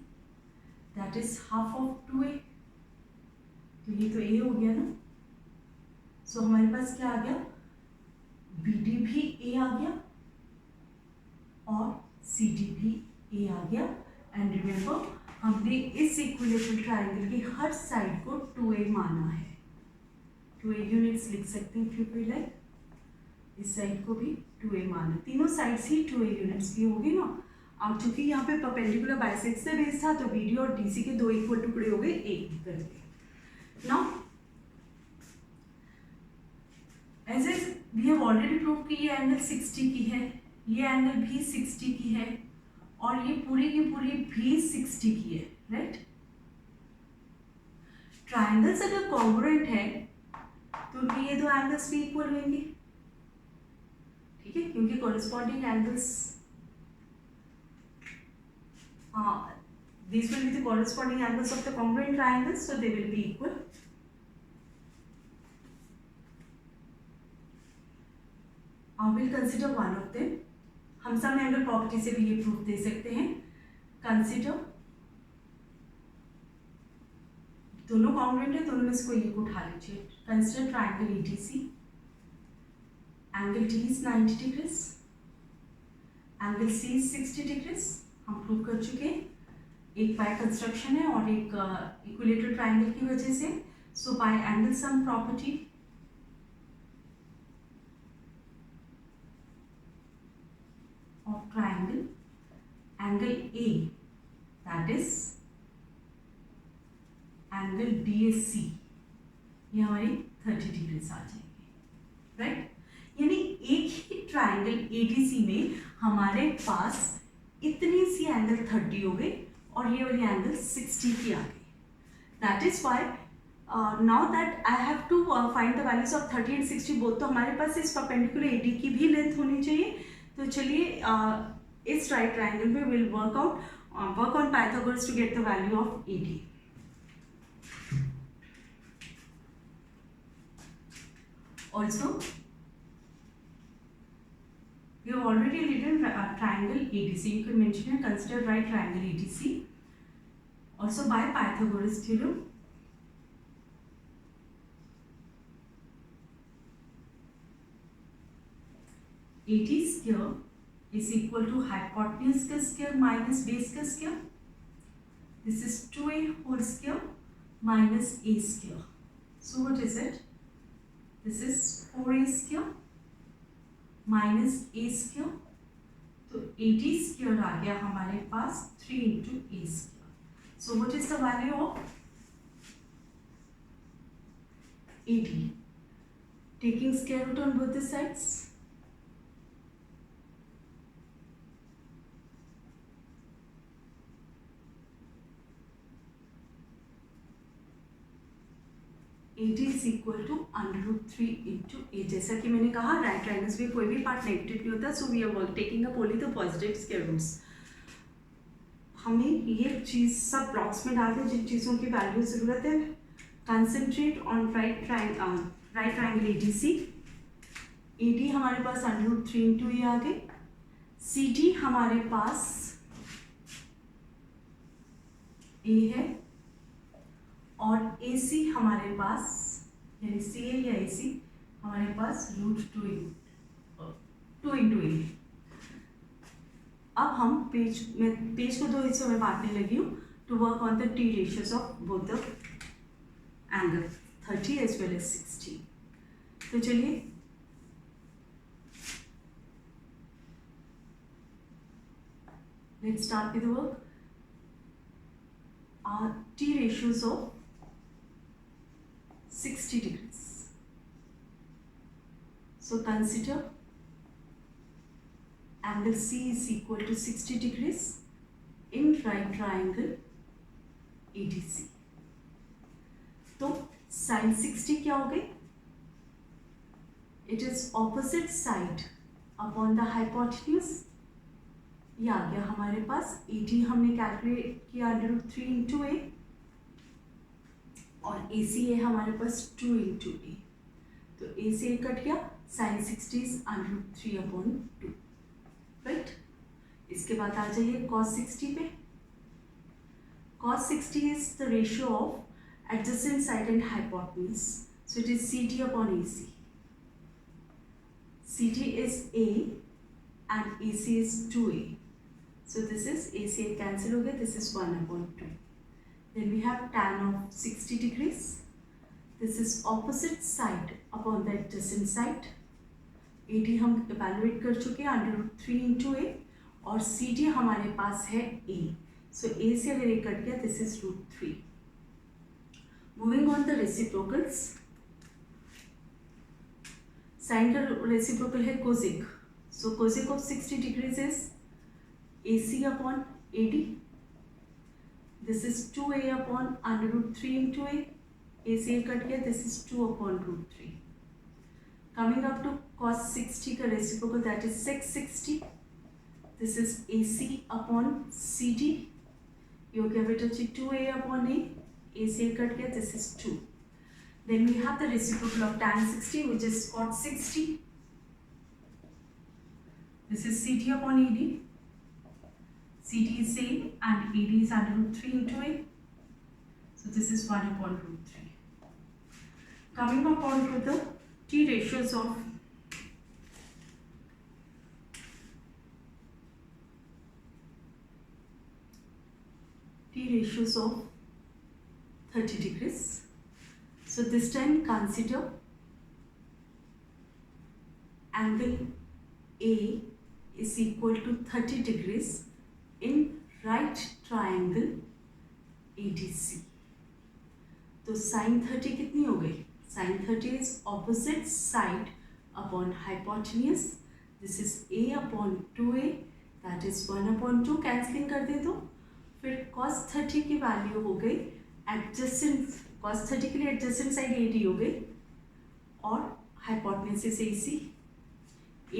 that is half of 2a. तो ये तो a हो गया ना. सो हमारे पास क्या आ गया, BD भी A आ गया और CD भी A आ गया. एंड रिमेंबर, हमने इस इक्विलेटरल ट्राइंगल की हर साइड को 2a माना है. 2a यूनिट्स लिख सकते हैं इफ यू लाइक. इस साइड को भी 2a माना, तीनों साइड्स ही 2a यूनिट्स की होगी ना. अब चूंकि यहाँ पे परपेंडिकुलर बाइसेक्ट्स से बेस था तो BD और DC के दो इक्वल टुकड़े हो गए एक करके. Now as as we have already prove कि ये एंगल 60 की है, ये एंगल भी 60 की है और ये पूरी की पूरी भी 60 की है, राइट। ट्राइंगल्स अगर कॉन्ग्रुएंट है तो उनके ये दो एंगल्स भी इक्वल होंगे, ठीक है, क्योंकि corresponding angles, these will be the corresponding angles of the congruent triangles, so they will be equal. We'll consider one of them. हम सम एंगल प्रॉपर्टी से भी ये प्रूफ दे सकते हैं. कंसिडर, दोनों कॉन्ग्रुएंट है, दोनों में से कोई एक उठा लीजिए. Consider triangle ETC. Angle T is 90 degrees, angle C is 60 degrees. हम प्रूव कर चुके हैं. एक बाय कंस्ट्रक्शन है और एक इक्विलेटरल ट्राइंगल की वजह से. So by angle sum property of triangle, angle A, that is angle DSC, ये हमारी 30 डिग्रीज आ जाएंगे, राइट. यानी एक ही ट्राइंगल ADC में हमारे पास इतनी सी एंगल 30 हो गई और ये वाली एंगल 60 की आ गई. That is why now that I have to find the values of 30 and 60 both. तो हमारे पास इस परपेंडिकुलर AD की भी लेंथ होनी चाहिए. तो चलिए इस राइट ट्राइंगल में will work on Pythagoras to get the value of AD. Also, we have already written triangle ADC. You can mention and consider right triangle ADC. Also by Pythagoras theorem. AD square is equal to hypotenuse का square minus base का square. This is 2a whole square minus a square. So what is it? This is 4a square minus a square. तो AD square आ गया हमारे पास 3 into a square. So what is the value of AD? Taking square root on both the sides. AD is equal to √3 into a. जैसा कि मैंने कहा right triangles में कोई भी पार्ट नेगेटिव नहीं होता, so we are taking up only the positive square roots. हमें ये चीज़ सब ब्लॉक्स में डाल दें जिन चीज़ों की वैल्यू ज़रूरत है. Concentrate on right triangle ADC. AD हमारे पास √3 into a आ गई. CD हमारे पास A है और AC हमारे पास यानी CA या AC हमारे पास √2 into A. अब हम पेज को दो हिस्सों में बांटने लगी हूँ to work on the T ratios of both the angle 30 as well as 60. तो चलिए let's start with the work. T ratios of 60 degrees. So consider angle C is equal to 60 degrees in right triangle ADC. तो sin 60 क्या हो गई? It is opposite side upon the hypotenuse. ये आ गया हमारे पास. AD हमने कैलकुलेट किया √3 into a और AC है हमारे पास 2 into a. तो A से A कट गया. sin 60 is √3 upon 2, right. इसके बाद आ जाइए cos 60 पे. cos 60 is the ratio of adjacent side and hypotenuse. So it is CD upon AC. CD is A and AC is 2a. So this is AC cancel हो गया. This is 1 upon 2. Then we have tan of 60 degrees. This is opposite side upon the adjacent side. AD हम evaluate कर चुके हैं √3 into a और CD हमारे पास है A. So A से अगर A कट गया this is √3. Moving on the reciprocals. Sine का रेसिप्रोकल है cosec, so cosec of 60 degrees is AC अपॉन AD. This is 2A upon √3 into A. AC cut गया, this is 2 upon √3. Coming up to cos 60 का reciprocal, that is sec 60. This is AC upon CD. ये हो गया बेटा जी 2A upon A. AC cut गया, this is 2. Then we have the reciprocal of tan 60, which is cot 60. This is CD upon AD. CD is same and AD is under √3 into A. So this is 1 upon √3. Coming up on to the T ratios of of 30 degrees. So this time consider angle A is equal to 30 degrees in right triangle ADC. तो sin 30 कितनी हो गई? Sin 30 is opposite side upon hypotenuse. This is A upon 2A, that is 1 upon 2. Cancelling कर दे तो फिर cos 30 की value हो गई एडजेसेंट, cos 30 के लिए एडजेसेंट साइड AD हो गई और hypotenuse is AC.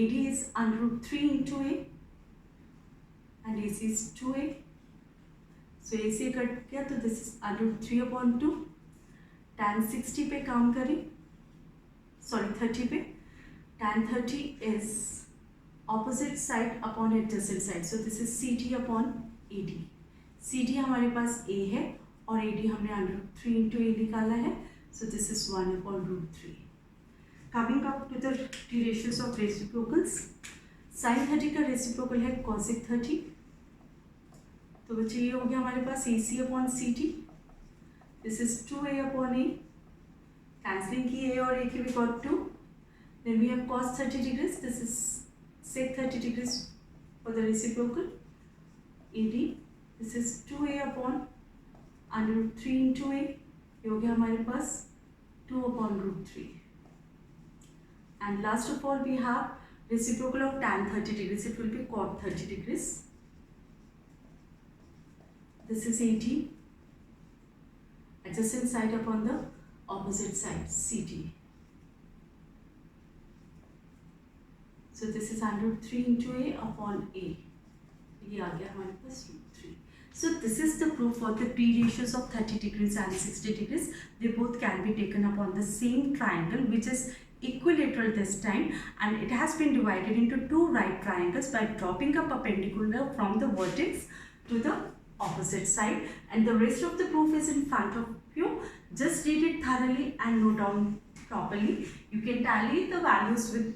AD is under √3 into A and AC is 2A. So AC cut गया तो this is under √3 upon 2. tan 60 पे काम करें, सॉरी 30 पे. tan 30 is opposite side upon adjacent side. So this is CD upon AD. CD हमारे पास A है और AD हमने under √3 into A निकाला है. So this is 1 upon √3. Coming up to the T ratios of reciprocals. Sin 30 का reciprocal है cosec 30. तो बच्चे ये हो गया हमारे पास AC upon CD. This is 2A upon A. Cancelling की A और A की we got 2. Then we have cos 30 degrees. This is sec 30 degrees for the reciprocal AD. This is 2A upon under √3 into A. ये हो गया हमारे पास 2 upon √3. And last of all we have reciprocal of tan 30 degrees. It will be cot 30 degrees. This is AD. Adjacent side upon the opposite side CD. So this is under √3 into A upon A. ये आ गया हमारे पास √3. So this is the proof for the P ratios of 30 degrees and 60 degrees. They both can be taken upon the same triangle, which is equilateral this time, and it has been divided into two right triangles by dropping a perpendicular from the vertex to the opposite side. And the rest of the proof is in front of you. Just read it thoroughly and note down properly. You can tally the values with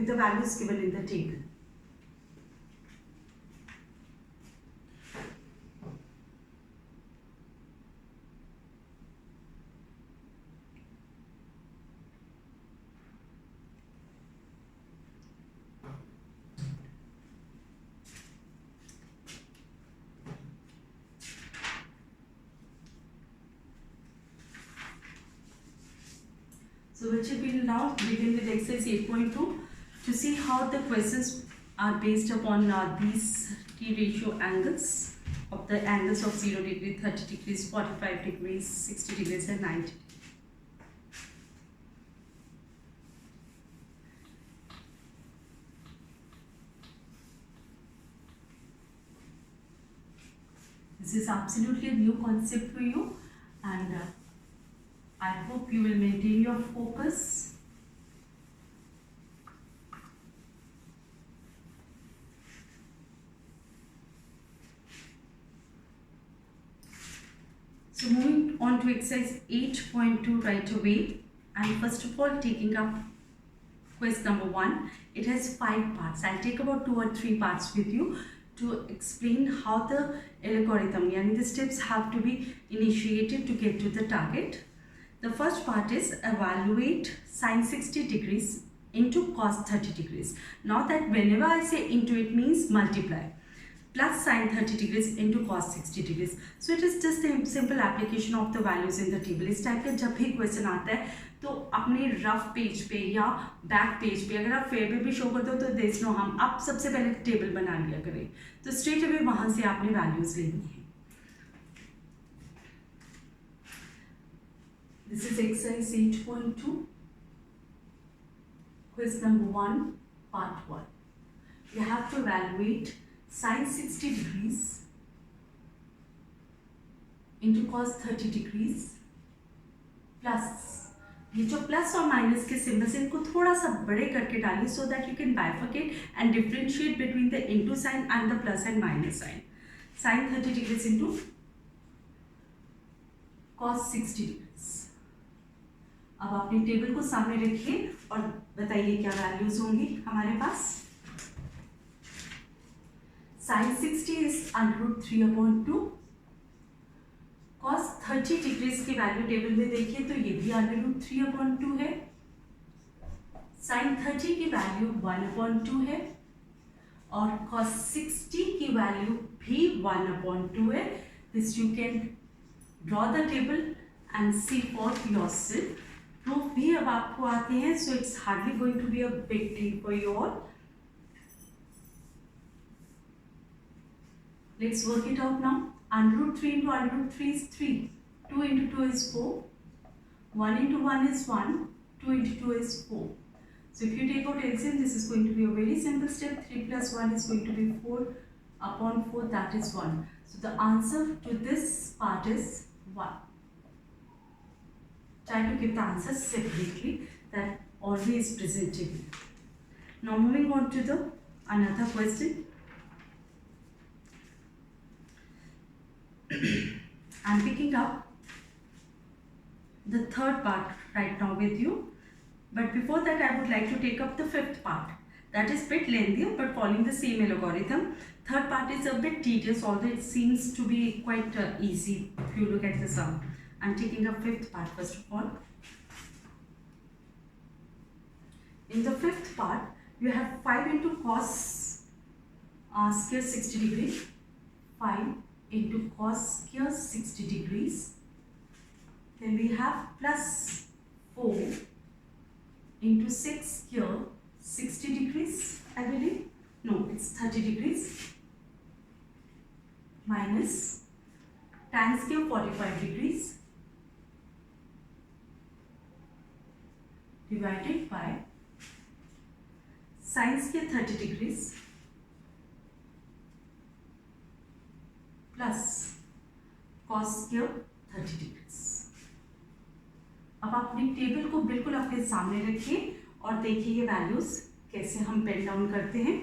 the values given in the table. So we will now begin with exercise 8.2 to see how the questions are based upon these T ratio angles of the angles of 0 degree, 30 degrees, 45 degrees, 60 degrees and 90 degrees. This is absolutely a new concept for you, and I hope you will maintain your focus. So moving on to exercise 8.2 right away, and first of all taking up quiz number 1. It has 5 parts. I'll take about 2 or 3 parts with you to explain how the algorithm, yani the steps have to be initiated to get to the target. The first part is evaluate sin 60 degrees into cos 30 degrees. Now that whenever I say into, it means multiply. plus sine 30 degrees into cos 60 degrees. So it is just a simple application of the values in the table. इस type का जब भी question आता है तो अपने rough page पे या बैक पेज पे अगर आप फेयर पे भी शो करते हो तो देख लो हम आप सबसे पहले टेबल बना लिया करें, तो स्ट्रेट अवे वहाँ से आपने वैल्यूज लेनी है. This is exercise 8.2 quiz number 1 part 1. You have to evaluate sin 60 degrees into cos 30 degrees plus, ये जो प्लस और माइनस के सिंबल्स हैं इनको थोड़ा सा बड़े करके डालिए so that you can bifurcate and differentiate between the into sign and the plus and minus sign. sin 30 degrees into cos 60 degrees. अब अपने टेबल को सामने रखिए और बताइए क्या वैल्यूज होंगी हमारे पास. sin 60 is √3/2. cos 30 डिग्रीज की वैल्यू टेबल में देखिए तो ये भी √3/2 है. sin 30 की वैल्यू 1/2 है और cos 60 की वैल्यू भी 1/2 है. This you can draw the table and see for yourself. Proof भी अब आपको आते हैं, so it's hardly going to be a big thing for you all. Let's work it out now. √3 into √3 is 3. 2 into 2 is 4. 1 into 1 is 1. 2 into 2 is 4. So if you take out LCM, this is going to be a very simple step. 3 plus 1 is going to be 4/4. That is 1. So the answer to this part is 1. Try to give the answer separately. That always presented. Now moving on to the another question. I'm picking up the third part right now with you, but before that I would like to take up the fifth part. That is bit lengthier but following the same algorithm. Third part is a bit tedious, although it seems to be quite easy if you look at the sum. I'm taking up fifth part first of all. In the fifth part you have 5 into cos square 60 degrees. 5 into cos square 60 degrees. Then we have plus 4 into 6 square 60 degrees, I believe. No, it's 30 degrees. Minus tan square 45 degrees divided by sin square 30 degrees plus cos square 30 degrees. अब आप अपनी table को बिल्कुल अपने सामने रखिए और देखिए ये वैल्यूज कैसे हम पेन डाउन करते हैं.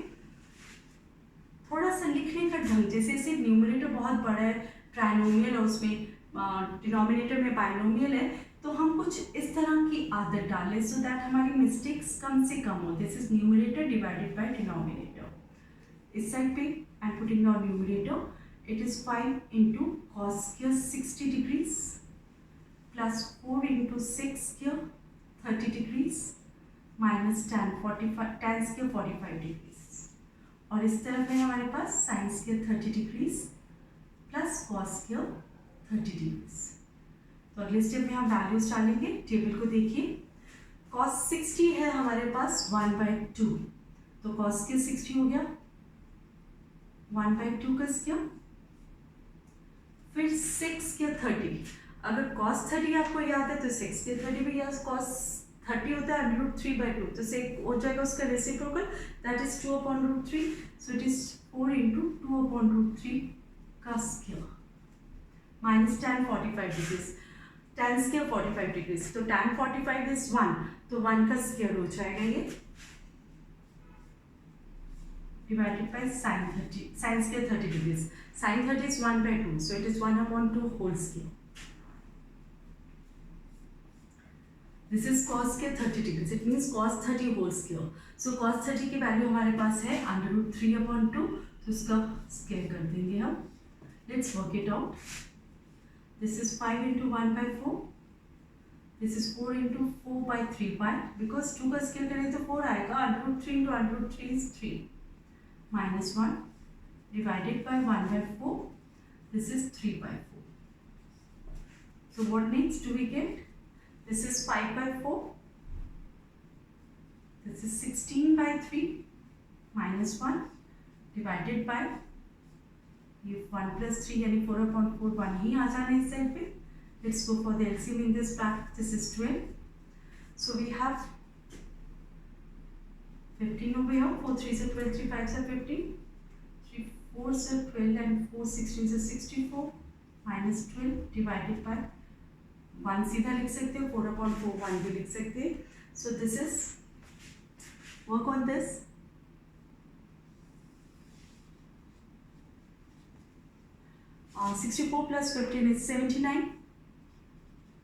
थोड़ा सा लिखने का ढंग, जैसे इसे न्यूमरेटर बहुत बड़ा है, ट्राइनोमियल है, उसमें डिनोमिनेटर में बाइनोमियल है, तो हम कुछ इस तरह की आदत डालें सो दैट हमारी मिस्टेक्स कम से कम हो. This is numerator divided by denominator. इस साइड पे I am putting your numerator. It is 5 into cos square 60 degrees plus 4 into 6 square 30 degrees minus tan square 45 degrees. और इस तरफ है हमारे पास sin square 30 degrees plus cos square 30 degrees. तो अगले step में हम वैल्यूज डालेंगे. टेबल को देखिए. cos 60 है हमारे पास 1/2, तो cos square 60 हो गया 1/2 का स्क्वायर. फिर 6 square 30. अगर cos 30 आपको याद है तो 6 square 30 भी याद. cos 30 होता है √3/2, तो से हो जाएगा उसका reciprocal, that is 2/√3. So it is 4 into 2/√3 का square minus tan 45 degrees. tan square 45 degrees, तो tan 45 इज 1, तो 1 का स्क्वायर हो जाएगा ये divided by sin square 30 degrees. Sin 30 is 1/2, so it is 1/2 whole square. This is cos square 30 degrees. It means cos 30 whole square. So cos 30 की value हमारे पास है √3/2, तो इसका स्क्वायर कर देंगे हम. Let's work it out. This is 5 into 1/4. This is 4 into 4/3 because 2 का square करें तो 4 आएगा. √3 into √3 is 3. minus 1 divided by 1 by 4. This is 3 by 4. So what next do we get? This is 5 by 4. This is 16 by 3 minus 1 divided by, ये 1 plus 3 यानी 4 upon 4 1 ही आ जाना इस side पे. Let's go for the LCM in this bracket. This is 12. So we have 15 over here. 4 3s are 12, 3 5s are 15. 3 4s are 12 and 4 16s are 64 minus 12 divided by 1 सीधा लिख सकते हो, 4 upon 4 1 भी लिख सकते हैं. So this is, work on this. 64 plus 15 is 79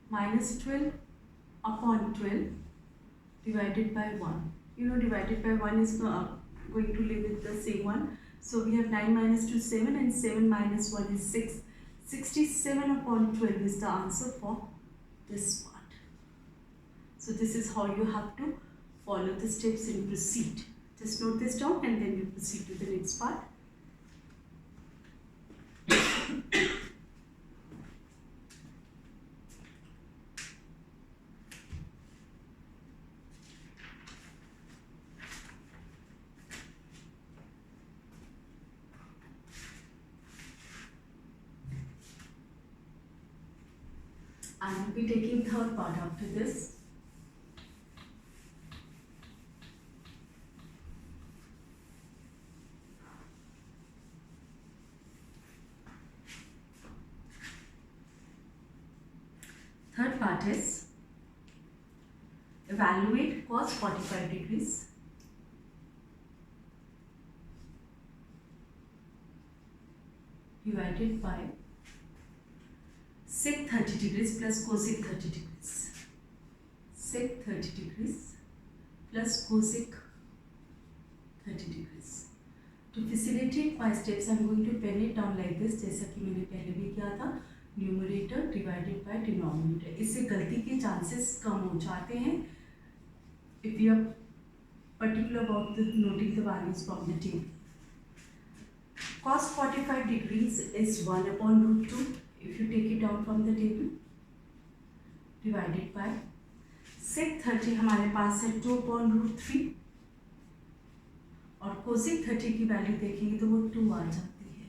minus 12 upon 12 divided by 1. You know, divided by 1 is going to live with the same one. So we have 9 minus 2 7 and 7 minus 1 is 6. 67 upon 12 is the answer for this part. So this is how you have to follow the steps and proceed. Just note this down and then you proceed to the next part. I will be taking third part after this. Third part is evaluate cos 45 degrees divided by sec 30 degrees plus cosec 30 degrees. Sec 30 degrees plus cosec 30 degrees. To facilitate my steps, I am going to pen it down like this, जैसा कि मैंने पहले भी किया था. Numerator divided by denominator. इससे गलती के चांसेस कम हो जाते हैं if you are particular about the noting the values from the table. Cos 45 degrees is 1 upon root 2 if you take it down from the table divided by sec 30 हमारे पास है 2 upon root 3 और cosec 30 की value देखेंगे तो वो 2 आ जाती है.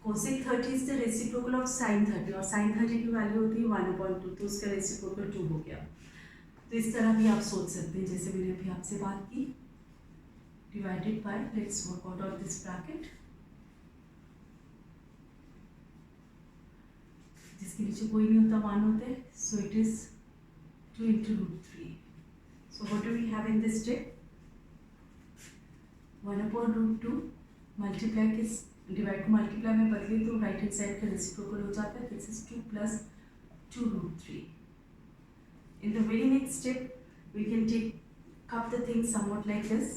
cosec 30 is the reciprocal of sin 30 और sin 30 की वैल्यू होती है 1 upon 2, तो उसका रेसिप्रोकल 2 हो गया. तो इस तरह भी आप सोच सकते हैं जैसे मैंने अभी आपसे बात की. Divided by, let's work out of this bracket जिसके नीचे कोई नहीं होता 1 होता है. So it is 2 into root 3. So what do we have in this step? 1 upon root 2 multiply किस डिवाइड को मल्टीप्लाई में बदले तो राइट हैंड साइड का रेसिप्रोकल हो जाता है. This is 2 plus 2 root 3. In the very next step, we can take up the things somewhat like this.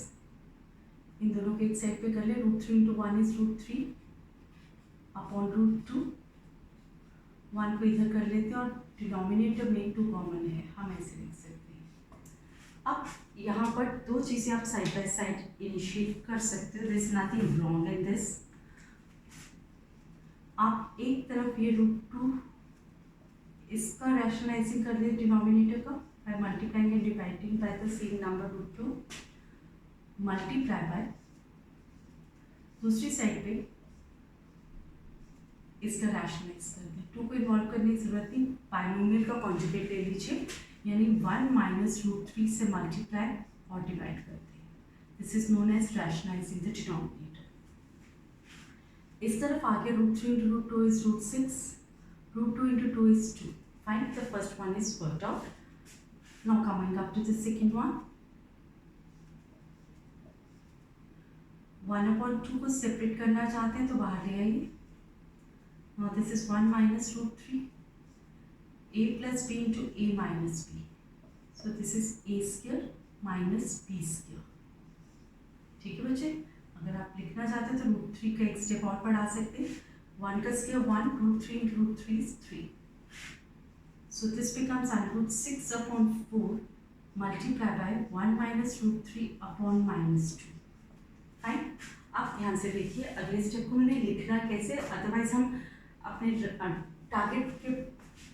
इन दोनों को एक साइड पे कर ले. root 3 into 1 is root 3 upon root 2. 1 को इधर कर लेते हैं और डिनोमिनेटर में 2 कॉमन है, हम ऐसे लिख सकते हैं. अब यहाँ पर दो चीज़ें आप साइड बाय साइड इनिशिएट कर सकते हो. This nothing wrong in this. आप एक तरफ ये √2 इसका रैशनलाइजिंग कर दे डिनोमिनेटर का by multiplying and dividing by the same number √2 multiply by दूसरी साइड पे इसका रैशनलाइज कर दें. 2 को इन्वॉल्व करने की जरूरत नहीं. बायनोमियल का कॉन्जुगेट ले लीजिए यानी 1 minus √3 से मल्टीप्लाई और डिवाइड करते हैं. This is known as rationalising the denominator. इस तरफ आगे √3 into √2 is √6. √2 into 2 is 2. Fine, the first one is worked out. Now coming up to the second one. 1 upon 2 को सेपरेट करना चाहते हैं तो बाहर ले आइए. Now this is 1 minus √3. A plus b into a minus b. So this is a square minus b square. ठीक है बच्चे. अगर आप लिखना चाहते हैं तो √3 का एक स्टेप और बढ़ा सकते हैं. 1 का square 1, √3 into √3 is 3. So this becomes √6 upon 4 multiplied by 1 minus √3 upon minus 2. Fine. आप ध्यान से देखिए, अगले स्टेप को हमने लिखना कैसे, अदरवाइज हम अपने टारगेट के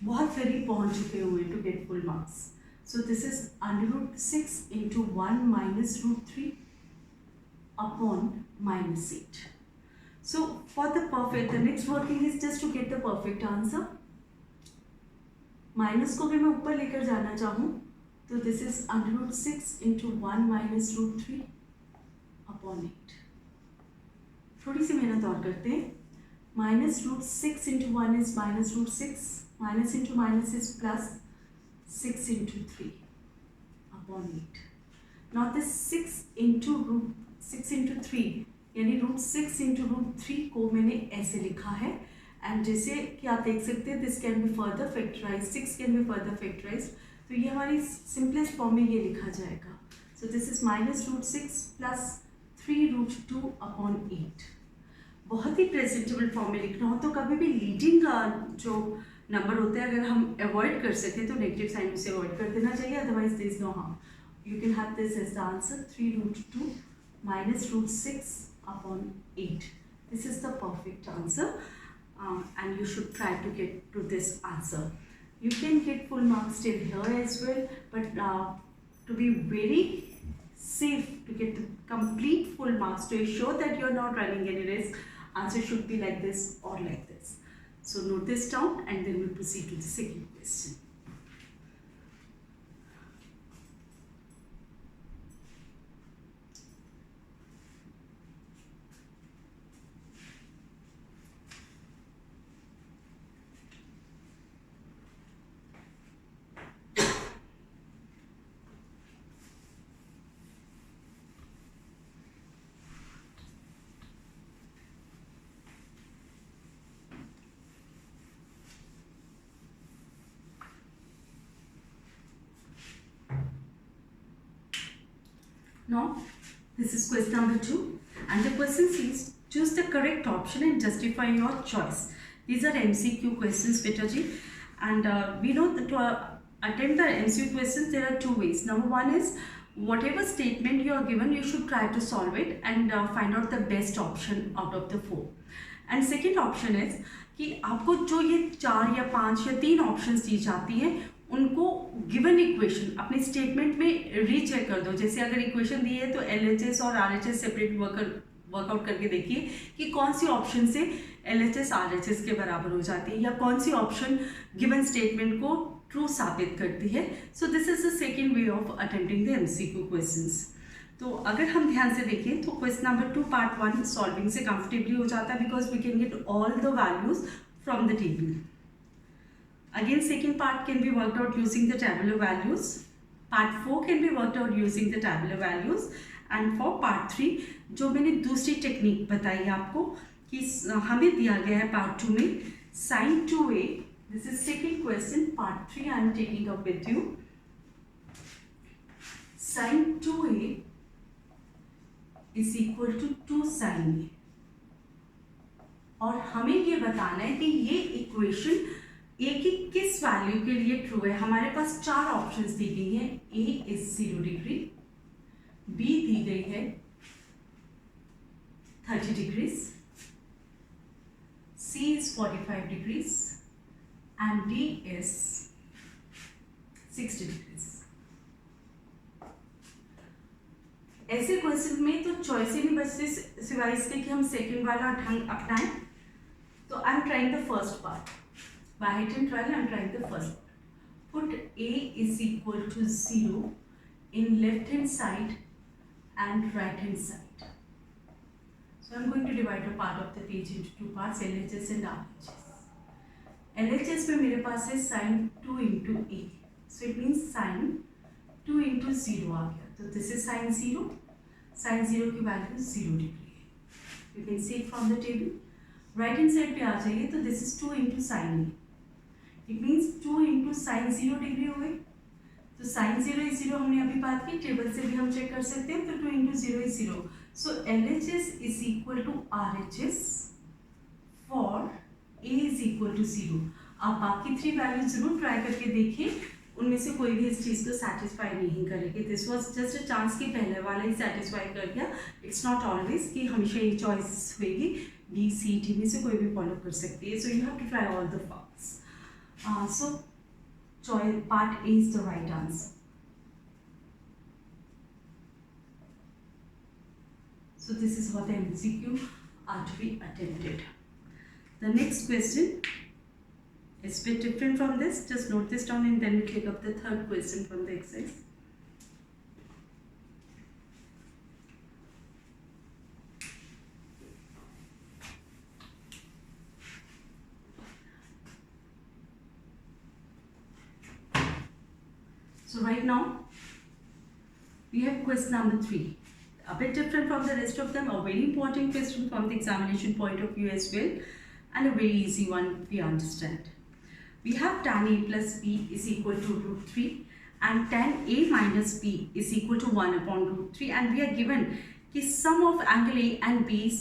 बहुत करीब पहुंच चुके हुए to get full marks. So this is √6 into 1 minus √3 upon -8. So for the perfect, the next working is just to get the perfect answer. Minus को भी मैं ऊपर लेकर जाना चाहूँ तो this is √6 into 1 minus √3 upon 8. थोड़ी सी मेहनत और करते हैं. -√6 into 1 is -√6, minus into minus is plus 6 into 3 upon 8. Now this 6 into 3 यानी √6 into √3 को मैंने ऐसे लिखा है, एंड जैसे कि आप देख सकते हैं this can be further factorise, 6 can be further factorise, तो ये हमारी सिंपलेस्ट फॉर्म में ये लिखा जाएगा. So this is -√6 plus 3√2 upon 8. बहुत ही प्रेजेंटेबल फॉर्म में लिखना हो तो कभी भी लीडिंग का जो नंबर होते हैं अगर हम अवॉइड कर सकें तो नेगेटिव साइन उसे अवॉइड कर देना चाहिए, otherwise this no harm. You can have this as the answer 3√2 minus √6 upon 8. This is the perfect answer, and you should try to get to this answer. You can get full marks till here as well, but to be very safe, to get the complete full marks, to ensure that you are not running any risk, answer should be like this or like this. So note this down and then we'll proceed to the second question. Now, this is question number 2, and the question says choose the correct option and justify your choice. These are MCQ questions, beta ji, and we know that to attempt the MCQ questions there are two ways. Number one is whatever statement you are given, you should try to solve it and find out the best option out of the 4. And second option is कि आपको जो ये 4 या 5 या 3 options दी जाती हैं उनको given equation अपने स्टेटमेंट में रीचेक कर दो. जैसे अगर इक्वेशन दी है तो LHS और RHS सेपरेट वर्कआउट करके देखिए कि कौन सी ऑप्शन से LHS RHS के बराबर हो जाती है या कौन सी ऑप्शन गिवन स्टेटमेंट को ट्रू साबित करती है. So this is the second way of attempting the MCQ questions. तो अगर हम ध्यान से देखें तो क्वेश्चन नंबर 2 पार्ट 1 सॉल्विंग से कंफर्टेबली हो जाता है because we can get all the values from the table. Again, second part can be worked out using the tabular values. Part 4 can be worked out using the tabular values. And for part 3, जो मैंने दूसरी technique बताई आपको कि हमें दिया गया है part 2 में sin 2a. This is second question. Part 3 I am taking up with you. Sin 2a is equal to 2 sin a. और हमें ये बताना है कि ये इक्वेशन ए की किस वैल्यू के लिए ट्रू है. हमारे पास 4 ऑप्शंस दी गई हैं. ए इज 0 डिग्री, बी दी गई है 30 degrees, C is 45 degrees and D is 60 degrees. ऐसे क्वेश्चन में तो चॉइस ही नहीं बचती सिवाय इसके कि हम सेकेंड वाला ढंग अपनाएं. तो I am trying the first part. By hit and trial, I am trying the first part. Put a is equal to 0 in left hand side and right hand side. So I am going to divide a part of the page into 2 parts, LHS and RHS. LHS में मेरे पास है sin 2 into a. So it means sin 2 into 0 आ गया. तो this is sin 0. Sin 0 की value 0 degree है. You can see it from the table. Right hand side पे आ जाइए तो this is 2 into sin a. It means 2 into sin 0 degree हो गई. तो sin 0 is 0 हमने अभी बात की, टेबल से भी हम चेक कर सकते हैं. तो 2 into 0 is 0. So LHS is equal to RHS for a is equal to 0. आप बाकी 3 वैल्यू जरूर ट्राई करके देखिए उनमें से कोई भी इस चीज़ को सेटिस्फाई नहीं करेगी. This was just a chance कि पहले वाला ही सेटिस्फाई कर दिया. इट्स नॉट ऑलवेज कि हमेशा ये चॉइस होगी. बी सी डी में से कोई भी फॉलो कर सकती है. So you have to try all the forms. So choice part A is the right answer. So this is how the MCQ are to be attempted. The next question is a bit different from this. Just note this down and then we take up the third question from the exercise. So right now we have question number 3. A bit different from the rest of them, a very important question from the examination point of view as well, and a very easy one we understand. We have tan a plus b is equal to root 3 and tan a minus b is equal to 1 upon root 3, and we are given the sum of angle a and b is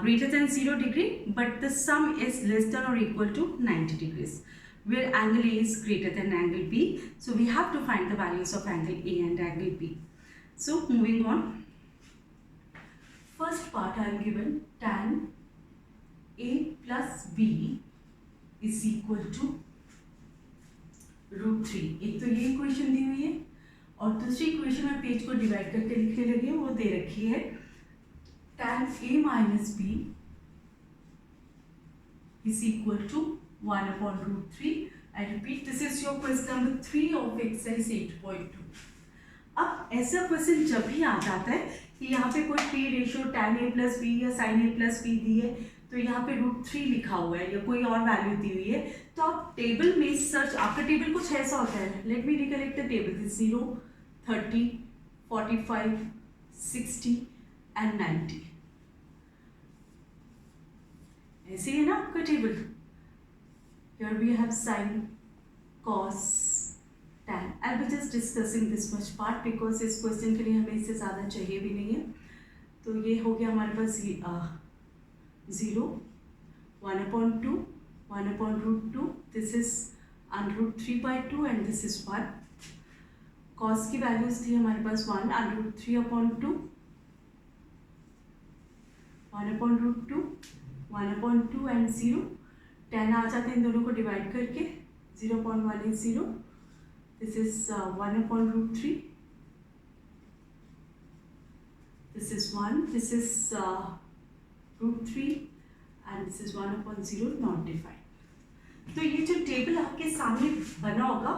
greater than 0 degree, but the sum is less than or equal to 90 degrees, where angle a is greater than angle b. So we have to find the values of angle a and angle b. So moving on, first part I am given tan a plus b is equal to root 3. एक तो ये equation दी हुई है और दूसरी equation में page को divide करके लिखने लगे, वो दे रखी है tan a minus b is equal to 1 upon root 3. I repeat, this is your question number 3 of exercise 8.2. अब ऐसा क्वेश्चन जब भी आ जाता है कि यहाँ पे कोई P ratio tan a plus B या sin a प्लस बी दी है, तो यहाँ पे रूट 3 लिखा हुआ है या कोई और वैल्यू दी हुई है, तो आप टेबल में सर्च. आपका टेबल कुछ ऐसा होता है. Let me recollect the table. 0, 30, 45, 60 and 90. ऐसे है ना आपका टेबल. Here we have sin, cos, tan. I'll be just discussing this much part because इस क्वेश्चन के लिए हमें इससे ज़्यादा चाहिए भी नहीं है. तो ये हो गया हमारे पास 0, 1 upon 2, 1 upon root 2. This is under root 3 by 2 and this is 1. cos की वैल्यूज थी हमारे पास 1 under root 3 upon 2, 1 upon root 2, 1 upon 2 and 0. tan आ जाते हैं इन दोनों को डिवाइड करके. 0 upon 1 is 0. This is 1 upon root 3. This is 1. This is root 3 and this is 1 upon 0 not defined. तो ये जो टेबल आपके सामने बना होगा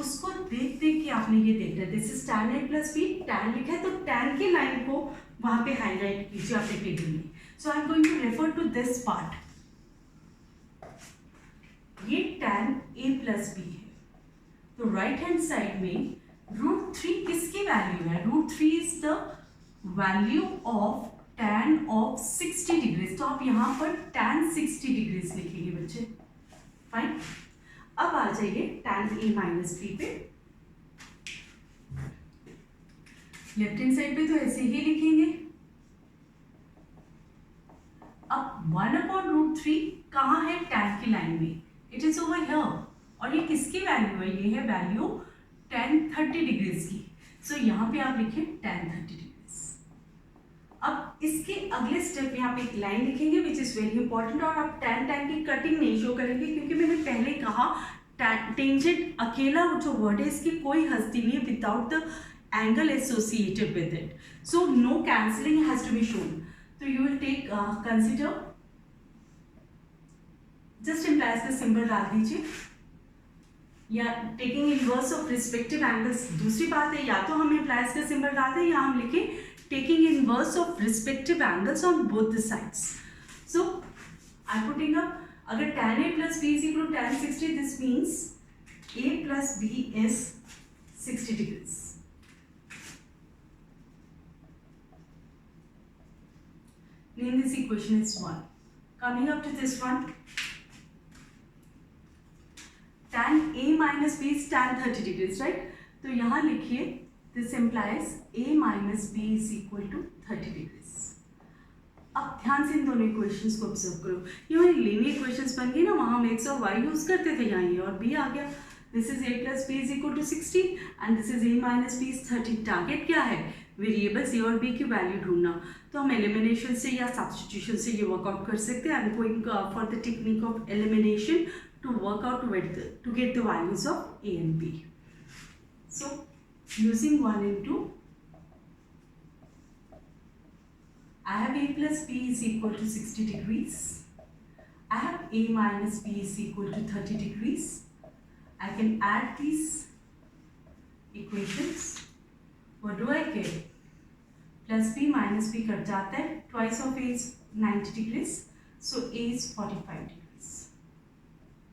उसको देख देख के आपने ये देखना है. This is tan a plus B. tan लिखा है तो tan की लाइन को वहाँ पे हाईलाइट कीजिए अपने टेबल में. So I am going to refer to this part. ये tan a प्लस बी है. तो राइट हैंड साइड में रूट 3 किसकी वैल्यू है? Root 3 is the value of tan of 60 degrees. तो आप यहाँ पर tan 60 डिग्रीज लिखेंगे बच्चे. फाइन. अब आ जाइए tan a माइनस बी पे. लेफ्ट हैंड साइड पे तो ऐसे ही लिखेंगे. अब 1 अपॉन रूट 3 कहाँ है? tan की लाइन में. It is over here. और ये किसकी वैल्यू है? ये है वैल्यू tan 30 डिग्रीज की. सो यहाँ पे आप लिखें tan 30 डिग्रीज. अब इसके अगले स्टेप में आप एक लाइन लिखेंगे विच इज वेरी इंपॉर्टेंट. और आप tan की कटिंग नहीं शो करेंगे क्योंकि मैंने पहले कहा टेंजेंट अकेला जो वर्ड है इसकी कोई हस्ती नहीं है without the angle associated with it. So no cancelling has to be shown. तो you will take consider just implies का सिंबल डाल दीजिए या taking inverse of respective angles. दूसरी बात है या तो हम इम्प्लाइज का सिंबल डाल दें या हम लिखें taking inverse of respective angles on both the sides. So I putting up अगर tan a plus b is equal to tan 60, this means a plus b is 60 degrees. Name this equation as 1. Coming up to this one, tan a minus b is tan 30 degrees, right? तो यहाँ लिखिए this implies a minus b is equal to 30 degrees. अब ध्यान से इन दोनों equations को observe करो. ये हमारी लीनियर इक्वेशंस बन गई ना, वहाँ हम एक्स और वाई यूज करते थे, यहाँ ये और बी आ गया. This is a plus b is equal to 60 and this is a minus b is 30. Target क्या है? वेरिएबल्स a और b की वैल्यू ढूंढना. तो हम एलिमिनेशन से या सब्स्टिट्यूशन से ये वर्कआउट कर सकते हैं. I am going for the technique of elimination to work out to get the values of a and b. So using 1 and 2, I have a plus b is equal to 60 degrees. I have a minus b is equal to 30 degrees. I can add these equations. What do I get? Plus b minus b cut जाता है. Twice of a is 90 degrees. So a is 45 degrees.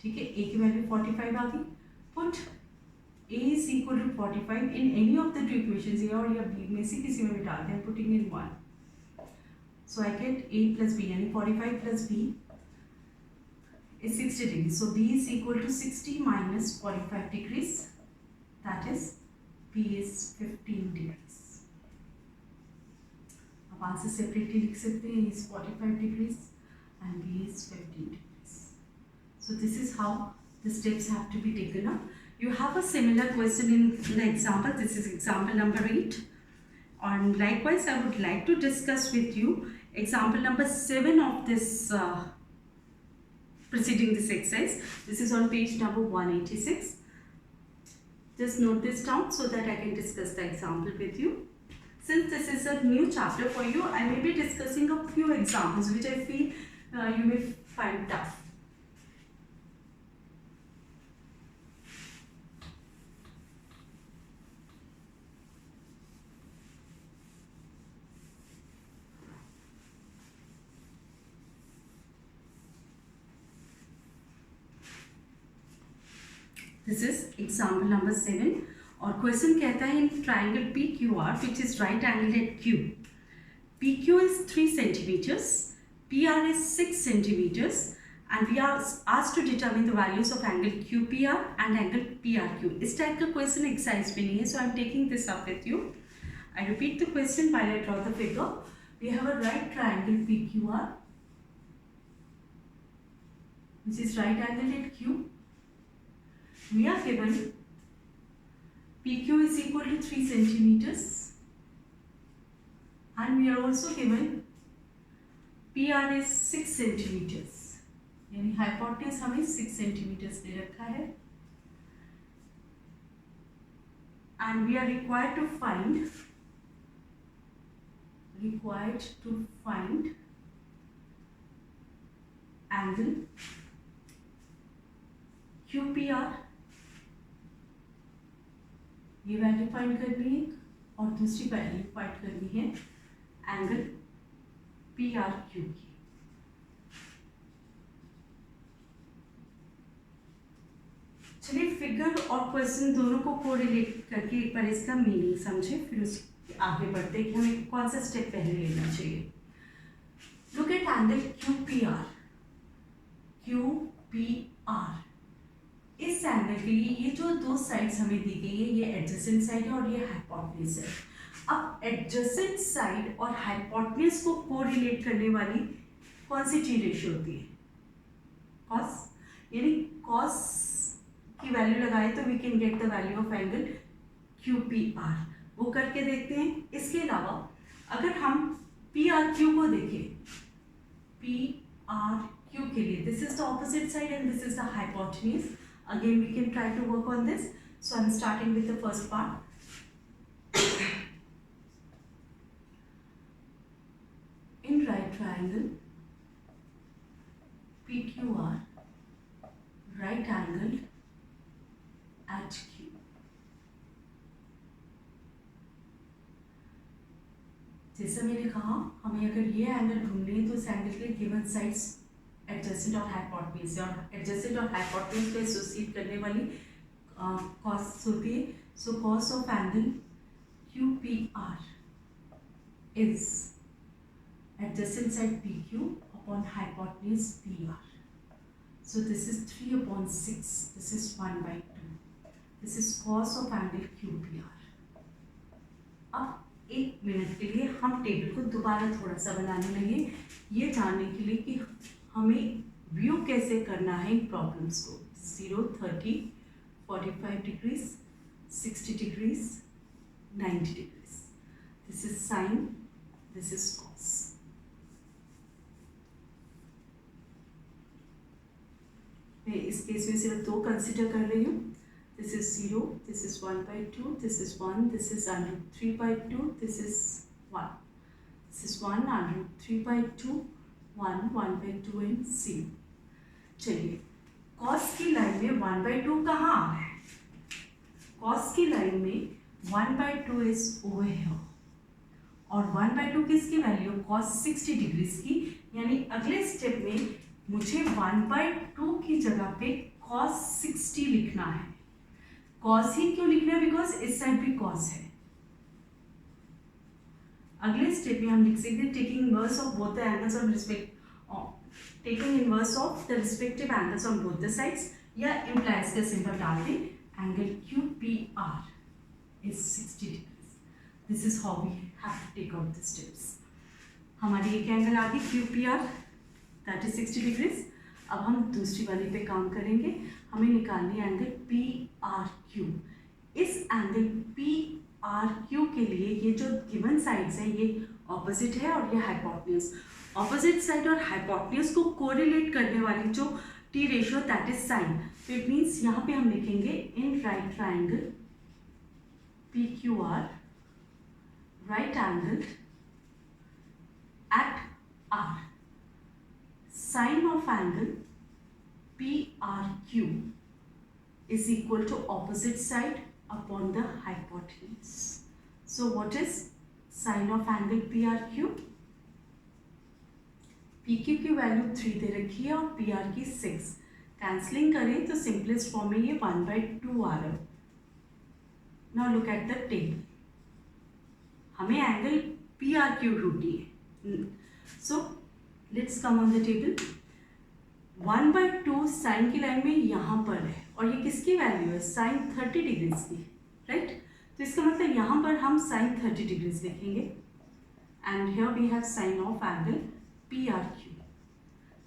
ठीक है, a की value 45 आ गई. Put a is equal to 45 in any of the two equations, a और या b में से किसी में भी डालते हैं. Putting in 1. So I get a plus b यानी 45 plus b is 60 degrees. So b is equal to 60 minus 45 degrees. That is b is 15 degrees. अब आंसर सेपरेटली लिख सकते हैं. is 45 degrees and b is 15 degrees. So this is how the steps have to be taken up. You have a similar question in the example. This is example number 8. And likewise, I would like to discuss with you example number 7 of this preceding this exercise. This is on page number 186. Just note this down so that I can discuss the example with you. Since this is a new chapter for you, I may be discussing a few examples which I feel you may find tough. This is example number 7 और question कहता है in triangle PQR which is right angled at Q. PQ is 3 centimeters, PR is 6 centimeters and we are asked to determine the values of angle QPR and angle PRQ. इस type का question exercise में नहीं है, so I am taking this up with you. I repeat the question while I draw the figure. We have a right triangle PQR which is right angled at Q. We are given PQ is equal to 3 centimeters and we are also given PR is 6 centimeters. यानी hypotenuse हमें 6 centimeters दे रखा है and we are required to find angle QPR. ये value find करनी है और दूसरी value find करनी है एंगल PRQ की. चलिए फिगर और क्वेश्चन दोनों को कोरिलेट करके एक बार इसका मीनिंग समझे, फिर उसके आगे बढ़ते हैं कि हमें कौन सा स्टेप पहले लेना चाहिए. Look at angle QPR. इस एंगल के लिए ये जो दो साइड्स हमें दी गई है, ये एडजेसेंट साइड है और ये हाइपोटेन्यूज है. अब एडजेसेंट साइड और हाइपोटेन्यूज को कोरिलेट करने वाली कौन सी टी रेशियो होती है? कॉस. यानी कॉस की वैल्यू लगाए तो we can get the value of angle QPR. वो करके देखते हैं. इसके अलावा अगर हम PRQ को देखें, PRQ के लिए this is the opposite side and this is the hypotenuse. Again we can try to work on this. So I am starting with the first part. In right triangle PQR, right angled at Q. जैसा मैंने कहा, हमें अगर ये angle ढूंढने हैं तो इस एंगल के गिवन साइड्स एडजेसेंट और हाइपोटेन्यूज और एडजेसेंट और हाइपोटेन्यूज को एसोसिएट करने वाली कॉस होती है. So cos of angle QPR is adjacent side PQ upon hypotenuse PR. So this is 3/6. This is 1/2. This is cos of angle QPR. अब 1 minute के लिए हम टेबल को दोबारा थोड़ा सा बनाने लगे, ये जानने के लिए कि हमें व्यू कैसे करना है इन प्रॉब्लम्स को. 0, 30, 45 degrees, 60 degrees, 90 degrees. This is sine, this is cos. मैं इस केस में सिर्फ दो कंसिडर कर रही हूँ. This is 0, this is 1/2, this is 1, this is √3/2, this is 1. This is 1, √3/2, 1, 1/2 and 0. चलिए, cos की लाइन में 1/2 कहाँ आ रहा है? cos की लाइन में 1/2 is over here. और 1/2 किसकी वैल्यू? cos 60 डिग्रीज की. यानी अगले स्टेप में मुझे 1/2 की जगह पे cos 60 लिखना है. cos ही क्यों लिखना है? बिकॉज इस साइड भी cos है. अगले स्टेप में हम लिख सकते हैं taking inverse of both the angles on taking inverse of the respective angles on both the sides, या इम्प्लाइज का सिंबल डाल के angle QPR is 60 degrees. This is how we have to take out the steps. हमारी एक angle आ गई QPR, that is 60 degrees. अब हम दूसरी वाली पे काम करेंगे. हमें निकालनी है एंगल PRQ. इस एंगल PRQ के लिए ये जो गिवन साइड्स हैं ये ऑपोजिट है और ये हाइपोटेन्यूज. ऑपोजिट साइड और हाइपोटेन्यूज को कोरिलेट करने वाली जो T ratio that is sine. तो इट मीन्स यहाँ पे हम लिखेंगे इन right triangle PQR right angled at R, sine of angle PRQ is equal to opposite side upon the hypotenuse. So what is sine of angle PRQ? PQ की value 3 दे रखी है और PR की 6. Cancelling करें तो सिंपलेस्ट फॉर्म में ये 1/2 आ रहा है. Now look at the table. हमें एंगल PRQ ढूंढनी है. So let's come on the table. 1/2 sine की लाइन में यहाँ पर है और ये किसकी वैल्यू है? साइन 30 डिग्रीज की, राइट? तो इसका मतलब यहाँ पर हम साइन 30 डिग्रीज लिखेंगे and here we have sine of angle PRQ.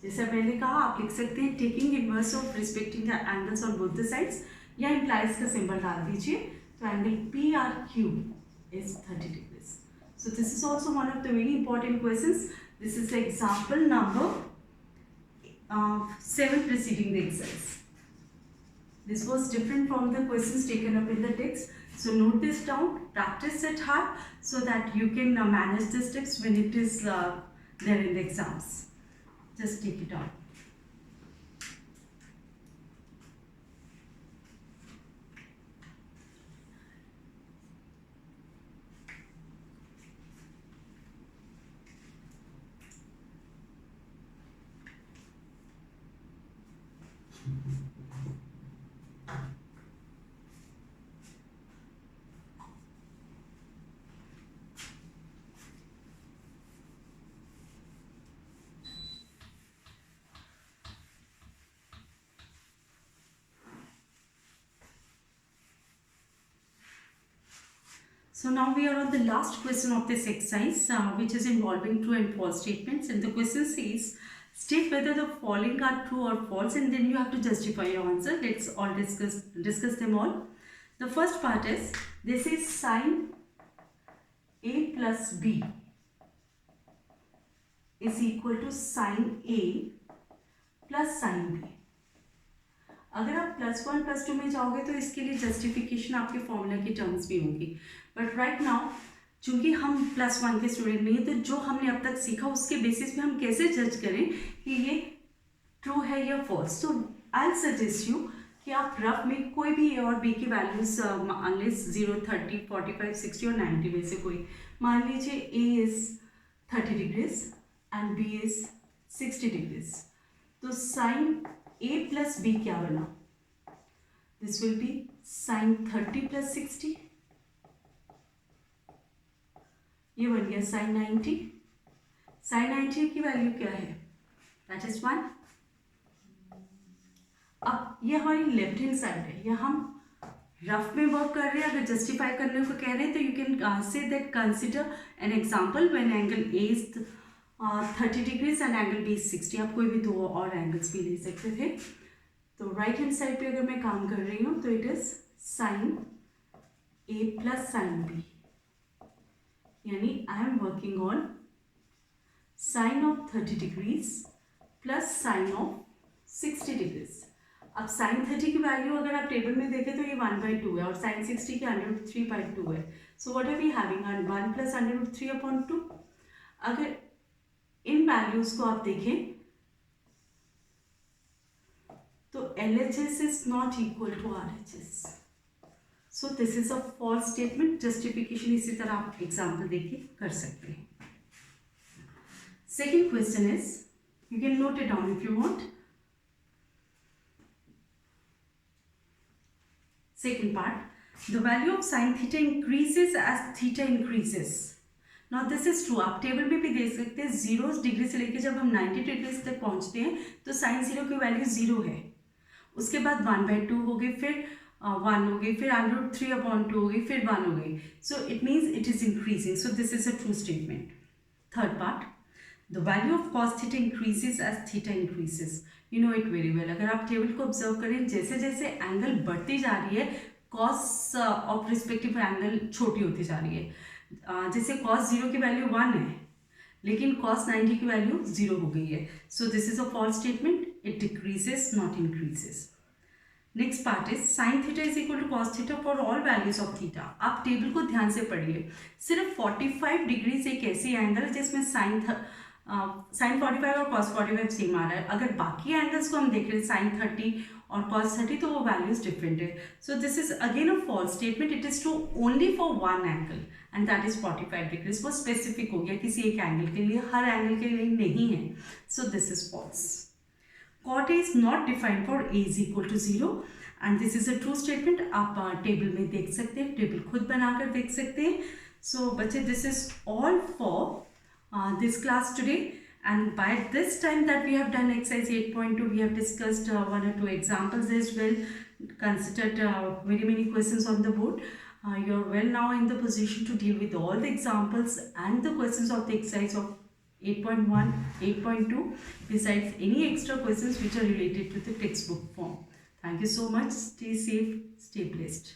जैसे पहले कहा आप लिख सकते हैं taking inverse of respecting the angles on both the sides, या इम्प्लाइज का सिंबल डाल दीजिए. तो angle PRQ is 30 degrees. So this is also one of the very important questions. This is the example number 7 preceding the exercise. This was different from the questions taken up in the text. So note this down, practice it hard so that you can manage the steps when it is there in the exams. Just take it out. So now we are on the last question of this exercise, which is involving true and false statements. And the question says, state whether the following are true or false, and then you have to justify your answer. Let's all discuss them all. The first part is, this is sine A plus B is equal to sine A plus sine B. अगर आप +1 +2 में जाओगे तो इसके लिए justification आपके formula की terms में होगी. बट राइट नाउ चूंकि हम +1 के स्टूडेंट नहीं हैं, तो जो हमने अब तक सीखा उसके बेसिस पे हम कैसे जज करें कि ये ट्रू है या फॉल्स. तो आई सजेस्ट यू कि आप रफ में कोई भी ए और बी की वैल्यूज अनलेस 0, 30, 45, 60 और 90 में से कोई मान लीजिए A is 30 degrees and B is 60 degrees. तो साइन A plus B क्या बना? This will be sin 30 plus 60. ये बन गया sin 90. sin 90 की वैल्यू क्या है? That is 1. अब ये हमारी लेफ्ट हैंड साइड है, या हम रफ में वर्क कर रहे हैं. अगर जस्टिफाई करने को कह रहे हैं तो you can say that consider an example when angle A is 30 degrees and angle B is 60. आप कोई भी दो और एंगल्स भी ले सकते थे. तो राइट हैंड साइड पे अगर मैं काम कर रही हूँ तो it is sine A plus sine B, यानी I am working on sine of 30 degrees plus sine of 60 degrees. अब साइन 30 की वैल्यू अगर आप टेबल में देखें तो ये 1/2 है और साइन 60 की √3/2 है। So what are we having, 1 plus √3/2। अगर इन वैल्यूज को आप देखें तो LHS is not equal to RHS। So this is a false statement. Justification इसी तरह आप एग्जाम्पल देखिए कर सकते हैं। Second question is, you can note it down if you want. Second part, the value of sin theta increases as theta increases. Now this is true. आप table में भी देख सकते हैं 0 डिग्री से लेकर जब हम 90 डिग्री तक पहुंचते हैं तो sin 0 की वैल्यू 0 है, उसके बाद 1/2 हो गई, फिर 1 हो गई, फिर √3/2 हो गई, फिर 1 हो गई। सो it means it is increasing. So this is a true statement. Third part, the value of cos theta increases as theta increases. You know it very well. अगर आप टेबल को ऑब्जर्व करें, जैसे जैसे एंगल बढ़ती जा रही है कॉस ऑफ रिस्पेक्टिव एंगल छोटी होती जा रही है। जैसे cos 0 की वैल्यू 1 है लेकिन cos 90 की वैल्यू 0 हो गई है। So this is a false statement, it decreases not increases. Next part is sine theta is equal to cos theta for all values of theta. आप टेबल को ध्यान से पढ़िए, सिर्फ 45 डिग्री से एक ऐसी एंगल जिसमें साइन 45 और cos 45 सेम आ रहा है। अगर बाकी एंगल्स को हम देख रहे हैं साइन 30 और cos 30 तो वो वैल्यूज डिफरेंट है। So this is again a false statement. It is true only for one angle and that is 45 degrees. वो स्पेसिफिक हो गया किसी एक एंगल के लिए, हर एंगल के लिए नहीं है। So this is false. cot A is not defined for A is equal to 0 and this is a true statement. आप टेबल में देख सकते हैं, टेबल खुद बनाकर देख सकते हैं। सो बच्चे, this is all for this class today, and by this time that we have done exercise 8.2, we have discussed 1 or 2 examples as well, considered very many questions on the board. You are well now in the position to deal with all the examples and the questions of the exercise of 8.1, 8.2, besides any extra questions which are related to the textbook form. Thank you so much. Stay safe, stay blessed.